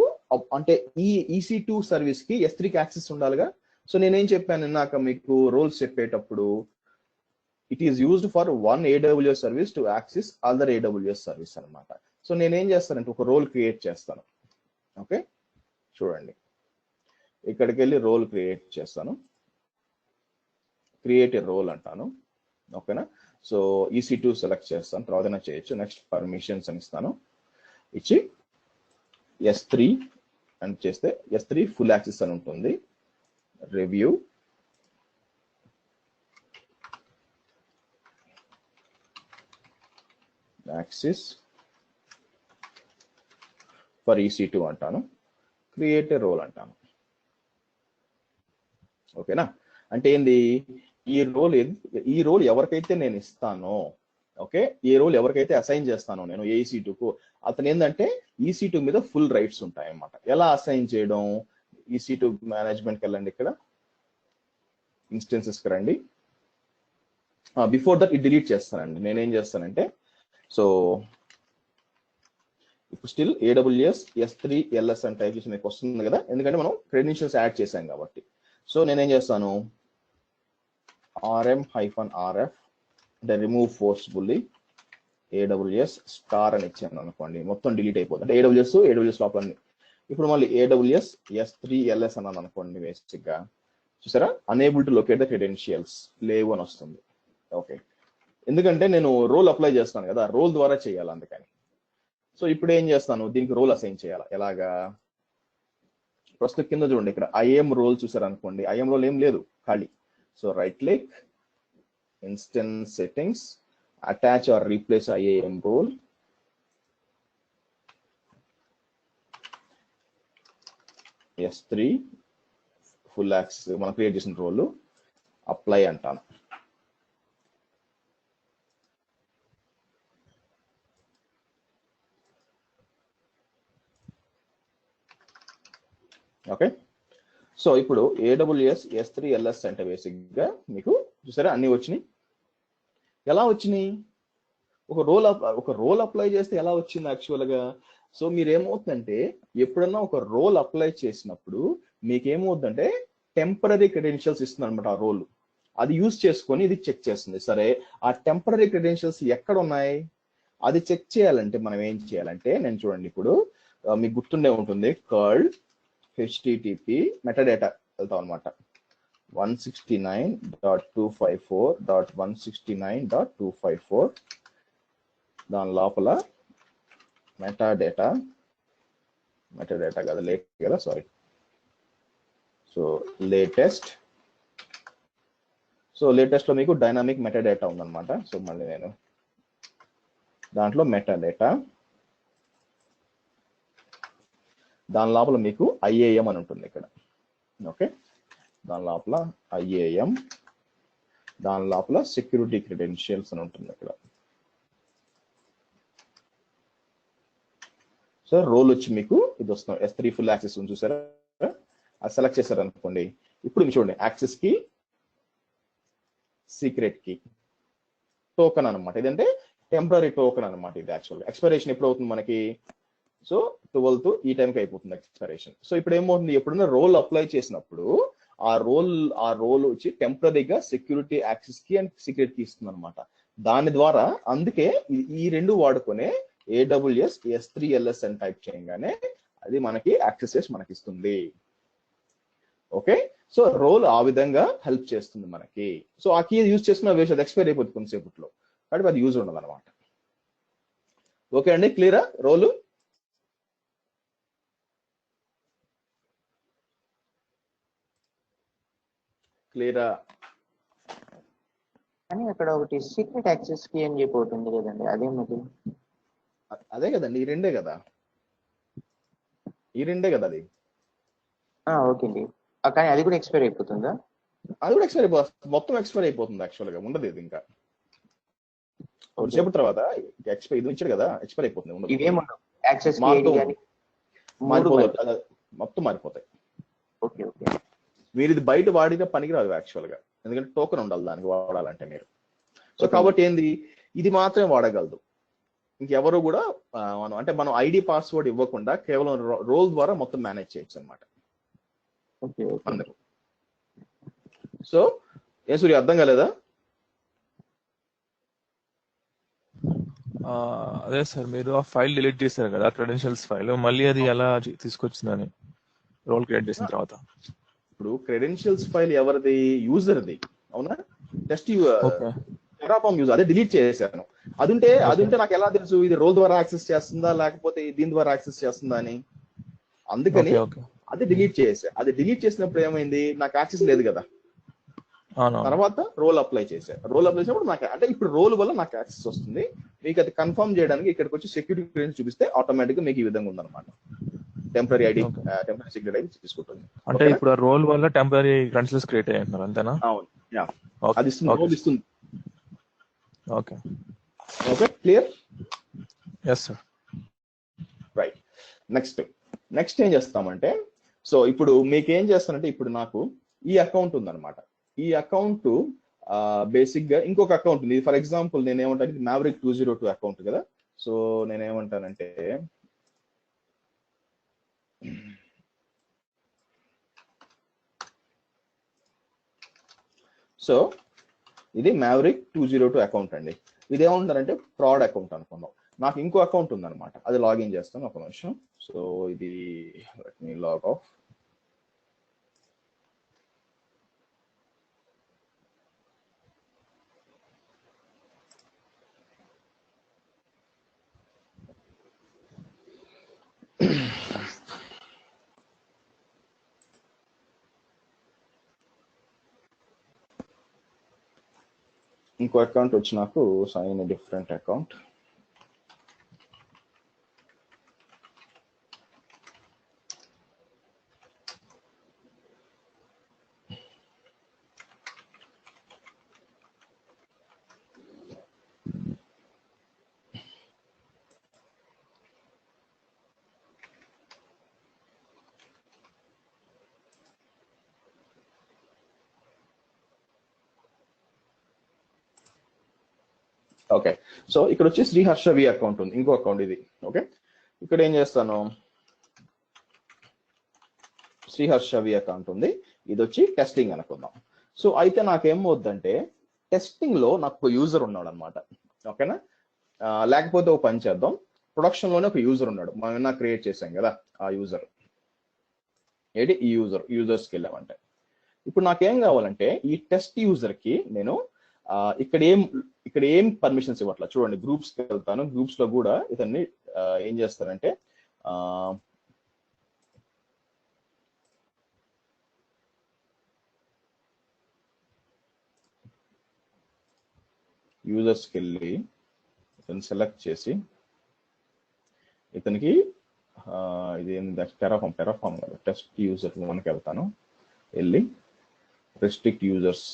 అంటే ఈ EC2 సర్వీస్ కి S3కి యాక్సెస్ ఉండాలిగా. సో నేనేం చెప్పాను ఇందాక మీకు రోల్స్ చెప్పేటప్పుడు, it is used for one AWS service to access other AWS service అనమాట. సో నేనేం చేస్తానంటే ఒక రోల్ క్రియేట్ చేస్తాను. ఓకే, చూడండి, ఇక్కడికి వెళ్ళి రోల్ క్రియేట్ చేస్తాను, క్రియేట్ ఏ రోల్ అంటాను. ఓకేనా, సో EC2 సెలెక్ట్ చేస్తాను, తర్వాత చేయొచ్చు. నెక్స్ట్ పర్మిషన్స్ అని ఇస్తాను, ఇచ్చి S3 అని చేస్తే S3 ఫుల్ యాక్సెస్ అని ఉంటుంది. రివ్యూ యాక్సెస్ ఫర్ EC2 అంటాను, క్రియేట్ ఏ రోల్ అంటాను. ఓకేనా, అంటే ఏంది, ఈ రోల్ ఎవరికైతే నేను ఇస్తానో, ఓకే, ఈ రోల్ ఎవరికైతే అసైన్ చేస్తానో నేను EC2కు, అతను ఏంటంటే EC2 మీద ఫుల్ రైట్స్ ఉంటాయి అన్నమాట. ఎలా అసైన్ చేయడం, EC2 మేనేజ్మెంట్కి వెళ్ళండి, ఇక్కడ ఇన్స్టెన్సెస్కి రండి. బిఫోర్ దట్ ఇది డిలీట్ చేస్తానండి. నేనేం చేస్తానంటే, సో ఇప్పుడు స్టిల్ AWS S3 LS అని టైప్ చేసి మీకు వస్తుంది కదా, ఎందుకంటే మనం క్రెడెన్షియల్స్ యాడ్ చేసాం కాబట్టి. సో నేనేం చేస్తాను, RM-RF అంటే రిమూవ్ ఫోర్స్ఫుల్లీ AWS స్టార్ అని ఇచ్చాను అనుకోండి, మొత్తం డిలీట్ అయిపోతుంది. అంటే AWS లోపల. ఇప్పుడు మళ్ళీ AWS S3 LS అన్నాను అనుకోండి, బేసిక్ గా చూసారా, unable to locate the credentials, లేవు అని వస్తుంది. ఓకే, ఎందుకంటే నేను రోల్ అప్లై చేస్తాను కదా, రోల్ ద్వారా చేయాలి అందుకని. సో ఇప్పుడు ఏం చేస్తాను, దీనికి రోల్ అసైన్ చేయాలి. ఎలాగా, ప్రస్తుతం కింద చూడండి, ఇక్కడ IAM రోల్ చూసారు అనుకోండి, IAM రోల్ ఏం లేదు, ఖాళీ. So right click, instance settings, attach or replace IAM role, S3 full access మనం క్రియేట్ చేసిన రోల్, అప్లై అంటాను. ఓకే, సో ఇప్పుడు AWS S3 LS అంటే బేసిక్ గా మీకు చూసారా అన్ని వచ్చినాయి. ఎలా వచ్చినాయి, ఒక రోల్ అప్లై చేస్తే ఎలా వచ్చింది యాక్చువల్ గా. సో మీరు ఏమవుతుందంటే, ఎప్పుడన్నా ఒక రోల్ అప్లై చేసినప్పుడు మీకు ఏమవుతుందంటే టెంపరరీ క్రెడెన్షియల్స్ ఇస్తుంది అనమాట ఆ రోల్. అది యూజ్ చేసుకొని ఇది చెక్ చేస్తుంది. సరే, ఆ టెంపరరీ క్రెడెన్షియల్స్ ఎక్కడ ఉన్నాయి, అది చెక్ చేయాలంటే మనం ఏం చేయాలంటే, నేను చూడండి ఇప్పుడు మీకు గుర్తుండే ఉంటుంది, కర్ల్ HTTP మెటాడేటా వెళ్తాం అనమాట, 169.254.169.254, దాని లోపల మెటాడేటా కదా, లేట్ కదా, sorry. So latest, so latest లో మీకు డైనామిక్ మెటాడేటా ఉందన్నమాట. సో మళ్ళీ నేను దాంట్లో మెటాడేటా, దాని లోపల మీకు IAM అని ఉంటుంది ఇక్కడ. ఓకే, దాని లోపల IAM, దాని లోపల సెక్యూరిటీ క్రెడెన్షియల్స్ అని ఉంటుంది ఇక్కడ. సో రోల్ వచ్చి మీకు ఇది వస్తుంది, S3 ఫుల్ యాక్సెస్ ఉంది చూసారా, అది సెలెక్ట్ చేశారు అనుకోండి. ఇప్పుడు మీరు చూడండి, యాక్సెస్ కి, సీక్రెట్ కి, టోకెన్ అనమాట. ఇదంటే టెంపరరీ టోకెన్ అనమాట. ఇది యాక్చువల్గా ఎక్స్పైరేషన్ ఎప్పుడు అవుతుంది మనకి, సో 12th ఈ టైంకి అయిపోతుంది ఎక్స్పైరేషన్. సో ఇప్పుడు ఏమవుతుంది, ఎప్పుడైనా రోల్ అప్లై చేసినప్పుడు ఆ రోల్ వచ్చి టెంపరరీగా సెక్యూరిటీ యాక్సెస్ కి అండ్ సీక్రెట్ కి ఇస్తుంది అనమాట. దాని ద్వారా అందుకే ఈ రెండు వాడుకునే AWS S3 LS అని టైప్ చేయగానే అది మనకి యాక్సెస్ చేసి మనకి ఇస్తుంది. ఓకే, సో రోల్ ఆ విధంగా హెల్ప్ చేస్తుంది మనకి. సో ఆ కీ యూజ్ చేసుకున్న వేస్ట్, అది ఎక్స్పైర్ అయిపోతుంది కొంతసేపట్లో, కాబట్టి అది యూజ్ ఉండదు అనమాట. ఓకే అండి, క్లియరా రోలు? క్లియరా? కానీ అక్కడ ఒకటి సీక్రెట్ యాక్సెస్ కి అని చెప్పి ఉంటుంది కదండి, అదేమిటి? అదే కదండి, ఈ రెండే కదా అది. ఓకే అండి. కానీ అది కూడా ఎక్స్పైర్ అయిపోతుందా? అది కూడా ఎక్స్పైర్ అయిపోతుంది, మొత్తం ఎక్స్పైర్ అయిపోతుంది. యాక్చువల్గా ఉండదు ఇది ఇంకా కొద్దిసేపు తర్వాత ఎక్స్పైర్ ఇది ఇచ్చాడు కదా, ఎక్స్పైర్ అయిపోతుంది, ఉండదు. ఇవేమన్నా యాక్సెస్ మారిపోతుంది, మొత్తం మారిపోతాయి. Okay okay. మీరు ఇది బయట వాడిగా పనికిరాదు యాక్చువల్గా, ఎందుకంటే టోకెన్ ఉండాలి దానికి వాడాలంటే మీరు. సో కాబట్టి ఏంది, ఇది మాత్రమే వాడగలదు, ఇంకెవరు కూడా మనం ఐడి పాస్వర్డ్ ఇవ్వకుండా కేవలం రోల్ ద్వారా మొత్తం మేనేజ్ చేయొచ్చు అనమాట అందరూ. సో ఏ సూర్య అర్థం కాలేదా? అదే సార్, మీరు ఆ ఫైల్ డిలీట్ చేశారు కదా క్రెడెన్షియల్స్ ఫైల్, మళ్ళీ అది ఎలా తీసుకొచ్చిందని రోల్ క్రియేట్ చేసిన తర్వాత? ఇప్పుడు క్రెడెన్షియల్స్ ఫైల్ ఎవరిది? యూజర్ది, అవునా? టెస్ట్ టెరాఫార్మ్ యూజర్, అదే డిలీట్ చేశాను. అది ఉంటే నాకు ఎలా తెలుసు ఇది రోల్ ద్వారా యాక్సెస్ చేస్తుందా లేకపోతే దీని ద్వారా యాక్సెస్ చేస్తుందా అని? అందుకని అది డిలీట్ చేసా. అది డిలీట్ చేసినప్పుడు ఏమైంది, నాకు యాక్సెస్ లేదు కదా. తర్వాత రోల్ అప్లై చేశాను. రోల్ అప్లై చేసినప్పుడు నాకు అంటే ఇప్పుడు రోల్ వల్ల నాకు యాక్సెస్ వస్తుంది. మీకు అది కన్ఫర్మ్ చేయడానికి ఇక్కడికి వచ్చి సెక్యూరిటీ క్లియరెన్స్ చూపిస్తే ఆటోమేటిక్ గా మీకు ఈ విధంగా ఉందన్నమాట. Temporary ID, temporary security ID తీసుకుంటుంది. అంటే ఇప్పుడు ఆ రోల్ వల్ల టెంపరీ క్రెడెన్షియల్స్ క్రియేట్ అయ్యారు అంతేనా? అవును, అది ఇస్తుంది, రోల్ ఇస్తుంది. Okay okay, clear? Yes sir. Right. Next ఏం చేస్తామంటే, సో ఇప్పుడు మీకు ఏం చేస్తానంటే, ఇప్పుడు నాకు ఈ అకౌంట్ ఉందన్నమాట. ఈ అకౌంట్ బేసిక్ గా ఇంకొక అకౌంట్ ఉంది. ఫర్ ఎగ్జాంపుల్ నేను ఏమంటాను, ఇది Maverick 202 అకౌంట్ కదా. సో నేనేమంటానంటే, సో ఇది Maverick 202 అకౌంట్ అండి. ఇది ఏమంటారంటే ఫ్రాడ్ అకౌంట్ అనుకుందాం. నాకు ఇంకో అకౌంట్ ఉందన్నమాట, అది లాగిన్ చేస్తాను ఒక నిమిషం. సో ఇది లెట్ మీ లాగ్ ఆఫ్. ఇంకో అకౌంట్ వచ్చి నాకు sign different account. Okay, so ఇక్కడ వచ్చి శ్రీహర్ష వి అకౌంట్ ఉంది, ఇంకో అకౌంట్ ఇది. ఓకే, ఇక్కడ ఏం చేస్తాను, శ్రీహర్ష వి అకౌంట్ ఉంది, ఇది వచ్చి టెస్టింగ్ అనుకుందాం. సో అయితే నాకేమవుద్దంటే, టెస్టింగ్ లో నాకు ఒక యూజర్ ఉన్నాడు అనమాట. ఓకేనా? లేకపోతే ఒక పని చేద్దాం, ప్రొడక్షన్ లోనే ఒక యూజర్ ఉన్నాడు, మనం క్రియేట్ చేసాం కదా. ఆ యూజర్ ఏంటి, ఈ యూజర్స్కి వెళ్ళామంటే, ఇప్పుడు నాకేం కావాలంటే ఈ టెస్ట్ యూజర్ కి నేను ఇక్కడ ఏం పర్మిషన్స్ ఇవ్వట్లా. చూడండి, గ్రూప్స్ కి వెళ్తాను, గ్రూప్స్ లో కూడా ఇతన్ని ఏం చేస్తానంటే, యూజర్స్కి వెళ్ళి ఇతను సెలెక్ట్ చేసి ఇతనికి ఇది టెరాఫార్మ్ కదా, టెస్ట్ యూజర్ మనకి వెళ్తాను, వెళ్ళి restrict users,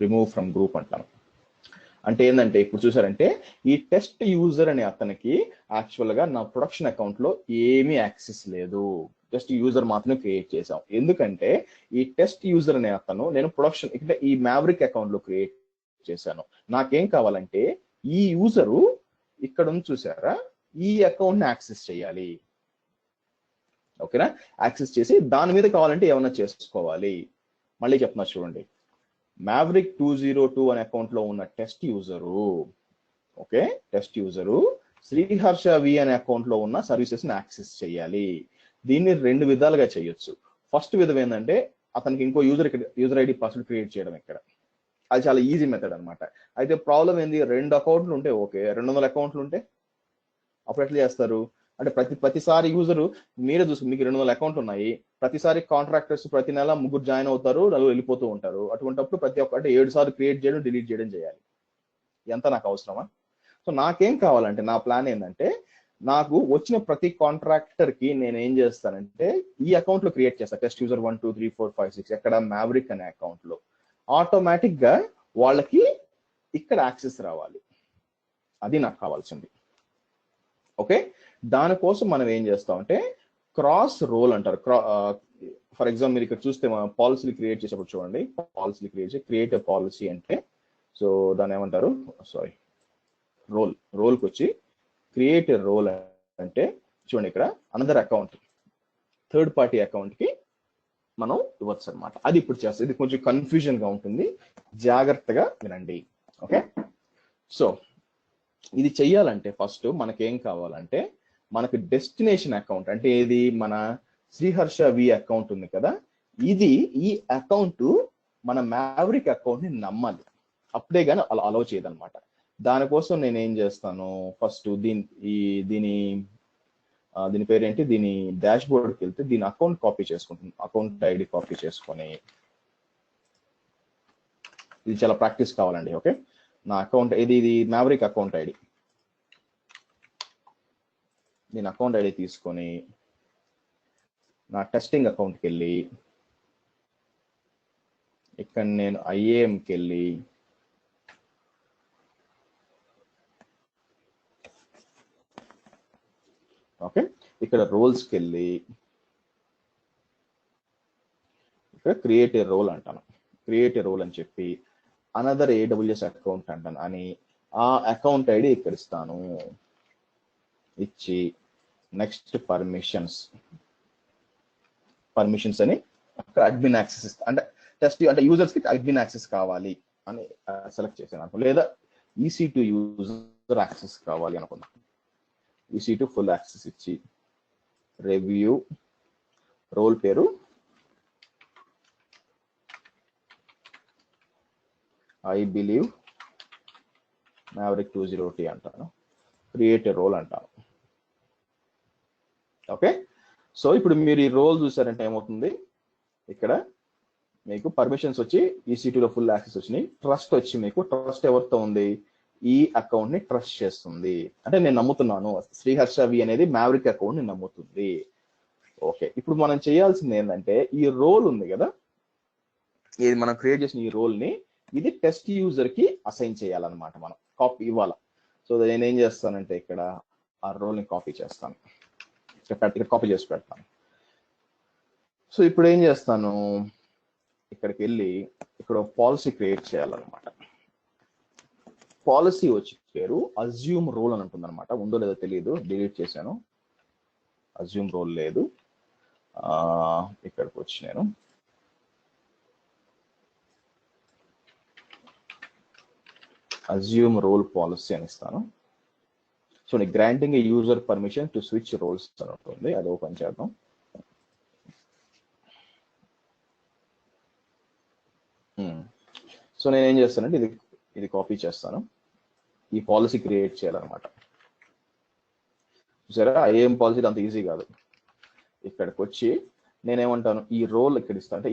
remove from group అంటాను. అంటే ఏంటంటే, ఇప్పుడు చూసారంటే ఈ టెస్ట్ యూజర్ అనే అతనికి యాక్చువల్ గా నా ప్రొడక్షన్ అకౌంట్ లో ఏమీ యాక్సెస్ లేదు, జస్ట్ యూజర్ మాత్రమే క్రియేట్ చేసాం. ఎందుకంటే ఈ టెస్ట్ యూజర్ అనే అతను నేను ప్రొడక్షన్ ఇక్కడ ఈ మ్యావరిక్ అకౌంట్ లో క్రియేట్ చేశాను. నాకేం కావాలంటే ఈ యూజరు ఇక్కడ ఉంది చూసారా, ఈ అకౌంట్ ని యాక్సెస్ చేయాలి. ఓకేనా? యాక్సెస్ చేసి దాని మీద కావాలంటే ఏమన్నా చేసుకోవాలి. మళ్ళీ చెప్తున్నా చూడండి, Maverick 202 అనే అకౌంట్ లో ఉన్న test user, okay, test user Sriharsha V అనే అకౌంట్ లో ఉన్న సర్వీసెస్ ని యాక్సెస్ చేయాలి. దీన్ని రెండు విధాలుగా చేయొచ్చు. ఫస్ట్ విధం ఏంటంటే, అతనికి ఇంకో యూజర్ ఐడి పాస్వర్డ్ క్రియేట్ చేయడం. ఇక్కడ అది చాలా ఈజీ మెథడ్ అనమాట. అయితే ప్రాబ్లం ఏంది, 2 అకౌంట్లు ఉంటే ఓకే, 200 అకౌంట్లు ఉంటే అప్పుడు ఎట్లా చేస్తారు అంటే, ప్రతిసారి యూజరు మీరే చూసుకుని, మీకు 200 అకౌంట్లు ఉన్నాయి, ప్రతిసారి కాంట్రాక్టర్స్ ప్రతి నెల 3 జాయిన్ అవుతారు, 4 వెళ్ళిపోతూ ఉంటారు. అటువంటిప్పుడు ప్రతి ఒక్క అంటే 7 సార్లు క్రియేట్ చేయడం, డిలీట్ చేయడం చేయాలి. ఎంత నాకు అవసరమా? సో నాకేం కావాలంటే, నా ప్లాన్ ఏంటంటే, నాకు వచ్చిన ప్రతి కాంట్రాక్టర్ కి నేను ఏం చేస్తానంటే ఈ అకౌంట్ లో క్రియేట్ చేస్తాను. టెస్ట్ యూజర్ 1 2 3 4 5 6 ఎక్కడ మ్యావరిక్ అనే అకౌంట్ లో ఆటోమేటిక్ గా వాళ్ళకి ఇక్కడ యాక్సెస్ రావాలి. అది నాకు కావాల్సింది. ఓకే, దానికోసం మనం ఏం చేస్తామంటే క్రాస్ రోల్ అంటారు. ఫర్ ఎగ్జాంపుల్ మీరు ఇక్కడ చూస్తే పాలసీలు క్రియేట్ చేసేప్పుడు చూడండి, పాలసీలు క్రియేట్ పాలసీ అంటే సో దాన్ని ఏమంటారు, సారీ రోల్కి వచ్చి క్రియేట్ రోల్ అంటే చూడండి ఇక్కడ another account, third party account కి మనం ఇవ్వచ్చు అనమాట. అది ఇప్పుడు చేస్తాం. ఇది కొంచెం కన్ఫ్యూజన్ గా ఉంటుంది, జాగ్రత్తగా వినండి. ఓకే, సో ఇది చెయ్యాలంటే ఫస్ట్ మనకేం కావాలంటే మనకు డెస్టినేషన్ అకౌంట్ అంటే ఏది మన శ్రీహర్ష వి అకౌంట్ ఉంది కదా, ఈ అకౌంట్ మన మ్యావరిక్ అకౌంట్ ని నమ్మాలి, అప్పుడే కానీ అలా అలౌ చేయదన్నమాట. దానికోసం నేను ఏం చేస్తాను, ఫస్ట్ దీని పేరేంటి, దీని డాష్ బోర్డ్కి వెళ్తే దీని అకౌంట్ కాపీ చేసుకుంటాను. అకౌంట్ ఐడి కాపీ చేసుకొని, ఇది చాలా ప్రాక్టీస్ కావాలండి. ఓకే, నా అకౌంట్ ఇది మ్యావరిక్ అకౌంట్ ఐడి. నేను అకౌంట్ ఐడి తీసుకొని నా టెస్టింగ్ అకౌంట్కి వెళ్ళి ఇక్కడ నేను ఐఏఎంకి వెళ్ళి ఓకే ఇక్కడ రోల్స్కి వెళ్ళి ఇక్కడ క్రియేట్ ఏ రోల్ అంటాను. క్రియేట్ ఏ రోల్ అని చెప్పి అనదర్ ఏడబ్ల్యూఎస్ అకౌంట్ అంటాను అని ఆ అకౌంట్ ఐడి ఇక్కడ ఇస్తాను. ఇచ్చి నెక్స్ట్ పర్మిషన్స్ అని అక్కడ అడ్మిన్ యాక్సెస్ ఇస్తా, అంటే టెస్ట్ అంటే యూజర్స్ కి అడ్మిన్ యాక్సెస్ కావాలి అని సెలెక్ట్ చేసాను. లేదా EC2 యూజర్ యాక్సెస్ కావాలి అనుకున్నా, EC2 ఫుల్ యాక్సెస్ ఇచ్చి రివ్యూ రోల్ పేరు ఐ బిలీవ్ మ్యావరిక్ 20T అంటాను. క్రియేట్ ఏ రోల్ అంటాను. ఓకే, సో ఇప్పుడు మీరు ఈ రోల్ చూసారంటే ఏమవుతుంది, ఇక్కడ మీకు పర్మిషన్స్ వచ్చి EC2లో ఫుల్ యాక్సెస్ వచ్చినాయి. ట్రస్ట్ వచ్చి మీకు ట్రస్ట్ ఎవరితో ఉంది, ఈ అకౌంట్ ని ట్రస్ట్ చేస్తుంది. అంటే నేను నమ్ముతున్నాను శ్రీహర్ష వి అనేది మ్యావరిక్ అకౌంట్ ని నమ్ముతుంది. ఓకే, ఇప్పుడు మనం చేయాల్సింది ఏంటంటే ఈ రోల్ ఉంది కదా, ఇది మనం క్రియేట్ చేసిన ఈ రోల్ ని ఇది టెస్ట్ యూజర్ కి అసైన్ చేయాలన్నమాట. మనం కాపీ ఇవ్వాలి. సో నేను ఏం చేస్తానంటే ఇక్కడ ఆ రోల్ ని కాపీ చేస్తాను, ఇక్కడ కాపీ చేసి పెడతాను. సో ఇప్పుడు ఏం చేస్తాను, ఇక్కడికి వెళ్ళి ఇక్కడ పాలసీ క్రియేట్ చేయాలన్నమాట. పాలసీ వచ్చి పేరు అజ్యూమ్ రోల్ అని ఉంటుంది అనమాట. ఉందో లేదో తెలియదు, డిలీట్ చేశాను. అజ్యూమ్ రోల్ లేదు. ఇక్కడికి వచ్చి నేను అజ్యూమ్ రోల్ పాలసీ అని ఇస్తాను. So granting a user permission to switch roles అని ఉంటుంది, అది ఓపెన్ చేద్దాం. సో నేను ఏం చేస్తానంటే ఇది కాపీ చేస్తాను, ఈ పాలసీ క్రియేట్ చేయాలన్నమాట. చూసారా, ఐఏఎం పాలసీ అంత ఈజీ కాదు. ఇక్కడికి వచ్చి నేనేమంటాను, ఈ రోల్ ఇక్కడ ఇస్తాను. అంటే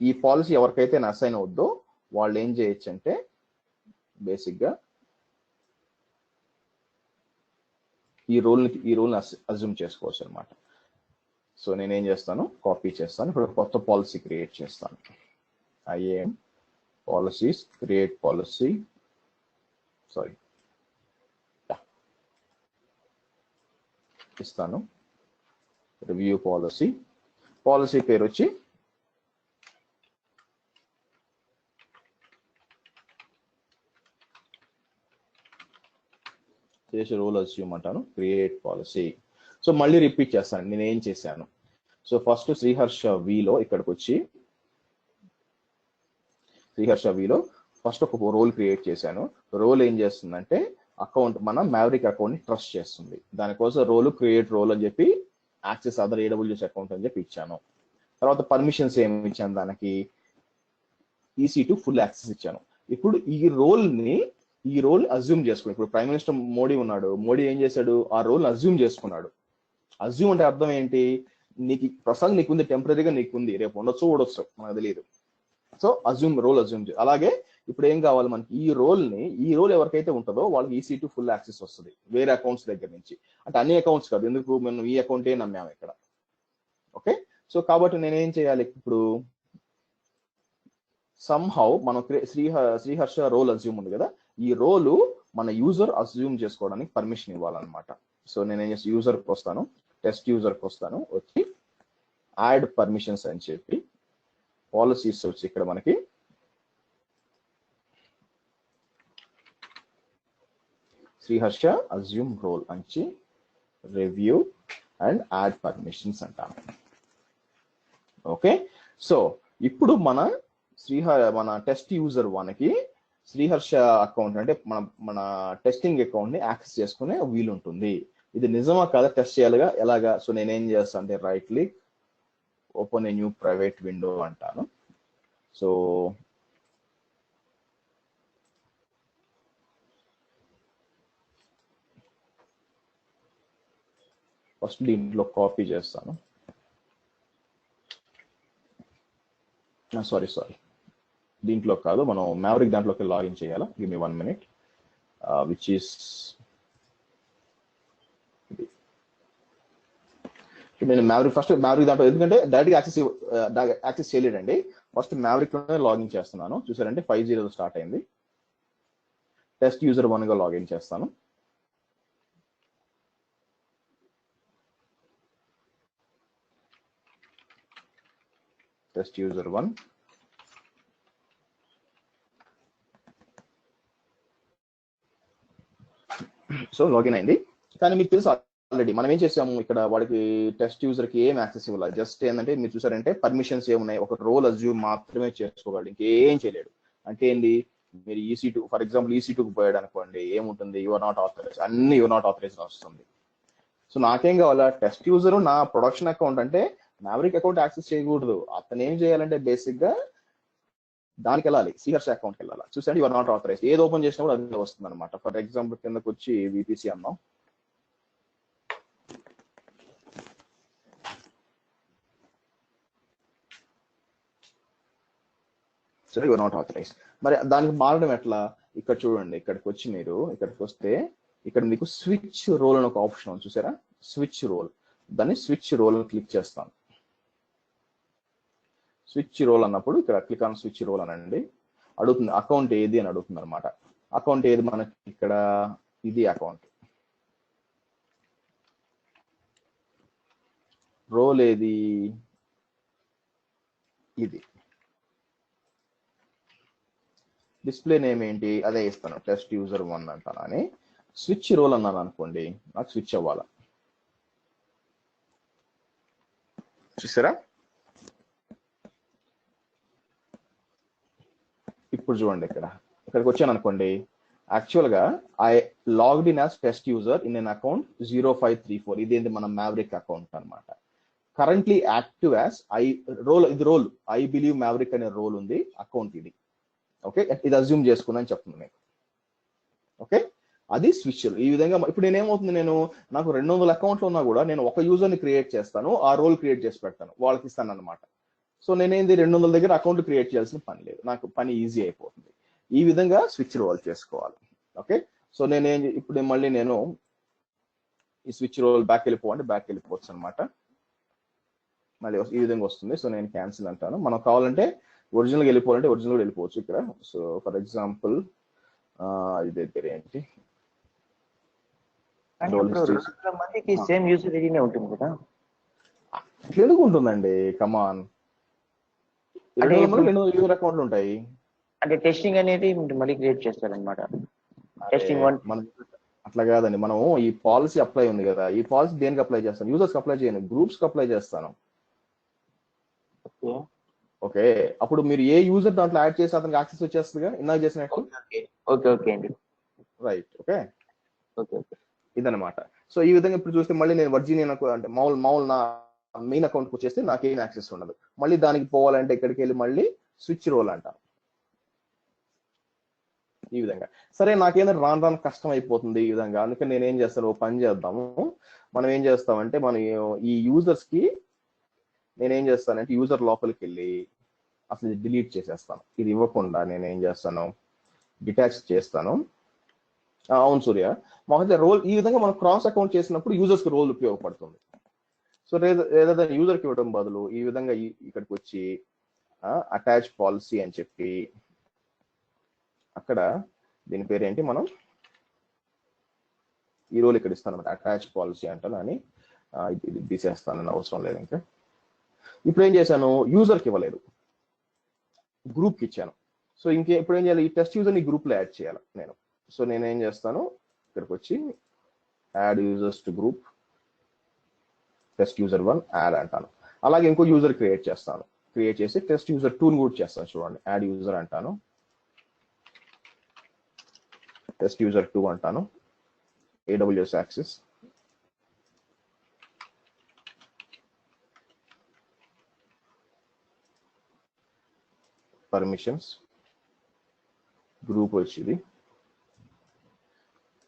ఈ పాలసీ ఎవరికైతే అసైన్ అవుద్దో వాళ్ళు ఏం చేయొచ్చు అంటే బేసిక్గా ఈ రోల్ని అజ్యూమ్ చేసుకోవచ్చు అనమాట. సో నేనేం చేస్తాను, కాపీ చేస్తాను. ఇప్పుడు కొత్త పాలసీ క్రియేట్ చేస్తాను. IAM policies create policy, sorry ఇస్తాను. రివ్యూ పాలసీ పేరు వచ్చి చేసి రోల్ అజ్యూమ్ అంటాను. Create policy. సో మళ్ళీ రిపీట్ చేస్తాను నేను ఏం చేశాను. సో ఫస్ట్ శ్రీహర్ష విలో ఇక్కడికి వచ్చి శ్రీహర్ష విలో ఫస్ట్ ఒక రోల్ క్రియేట్ చేశాను. రోల్ ఏం చేస్తుందంటే అకౌంట్ మన మ్యావరిక్ అకౌంట్ ని ట్రస్ట్ చేస్తుంది. దానికోసం రోల్ క్రియేట్ రోల్ అని చెప్పి యాక్సెస్ అదర్ ఏడబ్ల్యూఎస్ అకౌంట్ అని చెప్పి ఇచ్చాను. తర్వాత పర్మిషన్స్ ఏమి ఇచ్చాను, దానికి EC2 ఫుల్ యాక్సెస్ ఇచ్చాను. ఇప్పుడు ఈ రోల్ అజ్యూమ్ చేసుకున్నాడు. ఇప్పుడు ప్రైమ్ మినిస్టర్ మోడీ ఉన్నాడు, మోడీ ఏం చేశాడు, ఆ రోల్ అజ్యూమ్ చేసుకున్నాడు. అజ్యూమ్ అంటే అర్థం ఏంటి, నీకు ప్రస్తుతం నీకుంది, టెంపరీగా నీకుంది, రేపు ఉండొచ్చు ఊడొచ్చు, మనకు తెలియదు. So role assume. అలాగే ఇప్పుడు ఏం కావాలి మనకి, ఈ రోల్ ఎవరికైతే ఉంటుందో వాళ్ళకి EC2 ఫుల్ యాక్సెస్ వస్తుంది వేరే అకౌంట్స్ దగ్గర నుంచి. అంటే అన్ని అకౌంట్స్ కాదు, ఎందుకు మనం ఈ అకౌంటే నమ్మాము ఇక్కడ. ఓకే, సో కాబట్టి నేను ఏం చేయాలి ఇప్పుడు, సమ్హౌ మనం శ్రీహర్ష రోల్ అజ్యూమ్ ఉంది కదా, ఈ రోలు మన యూజర్ అజ్యూమ్ చేసుకోవడానికి పర్మిషన్ ఇవ్వాలన్నమాట. సో నేను ఏం చేసి యూజర్కి వస్తాను, టెస్ట్ యూజర్కి వస్తాను, వచ్చి యాడ్ పర్మిషన్స్ అని చెప్పి పాలసీస్ వచ్చి ఇక్కడ మనకి శ్రీహర్ష అజ్యూమ్ రోల్ అని రివ్యూ అండ్ యాడ్ పర్మిషన్స్ అంటాను. ఓకే, సో ఇప్పుడు మన టెస్ట్ యూజర్ 1కి శ్రీహర్ష అకౌంట్ అంటే మన టెస్టింగ్ అకౌంట్ ని యాక్సెస్ చేసుకునే వీలు ఉంటుంది. ఇది నిజమా కాదా టెస్ట్ చేయాలిగా, ఎలాగా? సో నేనేం చేస్తాను అంటే right click, open a new private window అంటాను. సో ఫస్ట్ దీంట్లో కాపీ చేస్తాను. సారీ దీంట్లో కాదు, మనం మ్యావరిక్ దాంట్లోకి లాగిన్ చేయాలా. Give me 1 minute, which is నేను ఫస్ట్ మ్యావరిక్ దాంట్లో, ఎందుకంటే డైరెక్ట్ యాక్సెస్ చేయలేదండి. ఫస్ట్ మ్యావరిక్ లోనే లాగిన్ చేస్తున్నాను. చూసారంటే 50 స్టార్ట్ అయింది. టెస్ట్ యూజర్ 1 గా లాగిన్ చేస్తాను. టెస్ట్ యూజర్ 1, సో లాగిన్ అయింది. కానీ మీకు తెలుసు ఆల్రెడీ మనం ఏం చేసాము ఇక్కడ, వాడికి టెస్ట్ యూజర్ కి ఏం యాక్సెస్ ఇవ్వాలి, జస్ట్ ఏంటంటే మీరు చూసారంటే పర్మిషన్స్ ఏమున్నాయి, ఒక రోల్ అజ్యూమ్ మాత్రమే చేసుకోగలడు, ఇంకేం చేయలేడు. అంటే ఏంటి, మీరు EC2 ఫర్ ఎగ్జాంపుల్ EC2కి పోయాడు అనుకోండి, ఏముంటుంది, యువర్ నాట్ ఆథరైజ్, అన్ని యువర్ నాట్ ఆథరైజ్ వస్తుంది. సో నాకేం కావాలా, టెస్ట్ యూజర్ నా ప్రొడక్షన్ అకౌంట్ అంటే మ్యావరిక్ అకౌంట్ యాక్సెస్ చేయకూడదు. అతను ఏం చేయాలంటే బేసిక్ గా దానికి వెళ్ళాలి, శ్రీహర్ష అకౌంట్కి వెళ్ళాలి. చూసాడు యువర్ నాట్ ఆథరైజ్, ఏది ఓపెన్ చేసినా కూడా అది వస్తుంది అనమాట. ఫర్ ఎగ్జాంపుల్ కిందకు వచ్చి VPC అన్నాం, సరే యువర్ నాట్ ఆథరైజ్. మరి దానికి మారడం ఎట్లా, ఇక్కడ చూడండి, ఇక్కడికి వచ్చి మీరు ఇక్కడికి వస్తే ఇక్కడ మీకు స్విచ్ రోల్ అని ఒక ఆప్షన్ ఉంది చూసారా, స్విచ్ రోల్. దాన్ని స్విచ్ రోల్ అని క్లిక్ చేస్తాను. స్విచ్ రోల్ అన్నప్పుడు ఇక్కడ క్లిక్ ఆన్ స్విచ్ రోల్ అనండి, అడుగుతుంది అకౌంట్ ఏది అని అడుగుతుంది అనమాట. అకౌంట్ ఏది మనకి ఇక్కడ, ఇది అకౌంట్. రోల్ ఏది, ఇది. డిస్ప్లే నేమ్ ఏంటి, అదే ఇస్తాను, టెస్ట్ యూజర్ 1 అంటాను. అని స్విచ్ రోల్ అన్నాను అనుకోండి, నాకు స్విచ్ అవ్వాలా. చూసారా, ఇప్పుడు చూడండి ఇక్కడికి వచ్చాను అనుకోండి, యాక్చువల్ గా I logged in as test user in N account 0534. ఇదేంటి మన మ్యావరిక్ అకౌంట్ అనమాట. కరెంట్లీ యాక్టివ్ యాజ్ ఇది రోల్ ఐ బిలీవ్ మ్యావరిక్ అనే రోల్ ఉంది, అకౌంట్ ఇది. ఓకే, ఇది అజ్యూమ్ చేసుకున్నాను చెప్తున్నాను మీకు. ఓకే, అది స్విచ్. ఈ విధంగా ఇప్పుడు నేనేమవుతుంది, నాకు 200 అకౌంట్లు ఉన్నా కూడా నేను ఒక యూజర్ ని క్రియేట్ చేస్తాను, ఆ రోల్ క్రియేట్ చేసి పెడతాను, వాళ్ళకి ఇస్తాను అనమాట. సో నేనేంది 200 దగ్గర అకౌంట్ క్రియేట్ చేయాల్సిన పని లేదు, నాకు పని ఈజీ అయిపోతుంది. ఈ విధంగా స్విచ్ రోల్ చేసుకోవాలి. ఓకే, సో ఇప్పుడు మళ్ళీ ఈ స్విచ్ రోల్ బ్యాక్ వెళ్ళిపోవచ్చు అనమాట. మళ్ళీ ఈ విధంగా వస్తుంది. సో నేను క్యాన్సిల్ అంటాను. మనం కావాలంటే ఒరిజినల్గా వెళ్ళిపోవాలంటే ఒరిజినల్ వెళ్ళిపోవచ్చు ఇక్కడ. సో ఫర్ ఎగ్జాంపుల్ ఇది దగ్గర ఏంటి, సేమ్ యూజర్ ఐడినే ఉంటుంది కదా, తెలుగు ఉంటుందండి. కమాన్, 200 యూజర్ అకౌంట్లు ఉంటాయి. అంటే టెస్టింగ్ అనేది మళ్ళీ క్రియేట్ చేస్తారనమాట. టెస్టింగ్ 1 అట్లా కాదండి, మనం ఈ పాలసీ అప్లై ఉంది కదా, ఈ పాలసీ దేనికి అప్లై చేస్తాను, యూజర్స్ అప్లై చేయను, గ్రూప్స్ కి అప్లై చేస్తాను. ఓకే, అప్పుడు మీరు ఏ యూజర్ దాంట్లో యాడ్ చేసి అతనికి యాక్సెస్ వచ్చేస్తుందిగా ఇందాక చేసినట్టు. ఓకే అండి, రైట్. ఓకే, ఓకే ఇదనమాట. సో ఈ విధంగా ఇప్పుడు చూస్తే మళ్ళీ నేను వర్జీనియన్ అంటే మామూలు నా మెయిన్ అకౌంట్కి వచ్చేస్తే నాకేం యాక్సెస్ ఉండదు. మళ్ళీ దానికి పోవాలంటే ఇక్కడికి వెళ్ళి మళ్ళీ స్విచ్ రోల్ అంటాను. ఈ విధంగా సరే, నాకేంటంటే రాను కష్టం అయిపోతుంది ఈ విధంగా. అందుకని నేను ఏం చేస్తాను, పని చేద్దాము. మనం ఏం చేస్తామంటే ఈ యూజర్స్ కి నేనేం చేస్తానంటే యూజర్ లోపలికి వెళ్ళి అసలు డిలీట్ చేసేస్తాను. ఇది ఇవ్వకుండా నేను ఏం చేస్తాను, డిటాచ్ చేస్తాను. అవును సూర్య, మాకైతే రోల్ ఈ విధంగా మనం క్రాస్ అకౌంట్ చేసినప్పుడు యూజర్స్కి రోల్ ఉపయోగపడుతుంది. సో ఏదైనా యూజర్కి ఇవ్వడం బదులు ఈ విధంగా ఇక్కడికి వచ్చి అటాచ్ పాలసీ అని చెప్పి అక్కడ దీని పేరు ఏంటి, మనం ఈ రోల్ ఇక్కడ ఇస్తాను అనమాట. అటాచ్ పాలసీ అంటాను అని ఇది తీసేస్తానని అవసరం లేదు. ఇంకా ఇప్పుడు ఏం చేశాను, యూజర్కి ఇవ్వలేదు, గ్రూప్కి ఇచ్చాను. సో ఇప్పుడు ఏం చేయాలి, ఈ టెస్ట్ యూజర్ని గ్రూప్లో యాడ్ చేయాలి నేను. సో నేను ఏం చేస్తాను, ఇక్కడికి వచ్చి add users to group, test user 1 add అంటాను. అలాగే ఇంకో యూజర్ క్రియేట్ చేస్తాను. క్రియేట్ చేసి టెస్ట్ యూజర్ 2ని కూడా చేస్తాను. చూడండి, యాడ్ యూజర్ అంటాను, టెస్ట్ యూజర్ 2 అంటాను, AWS యాక్సెస్, పర్మిషన్స్, గ్రూప్ వచ్చింది,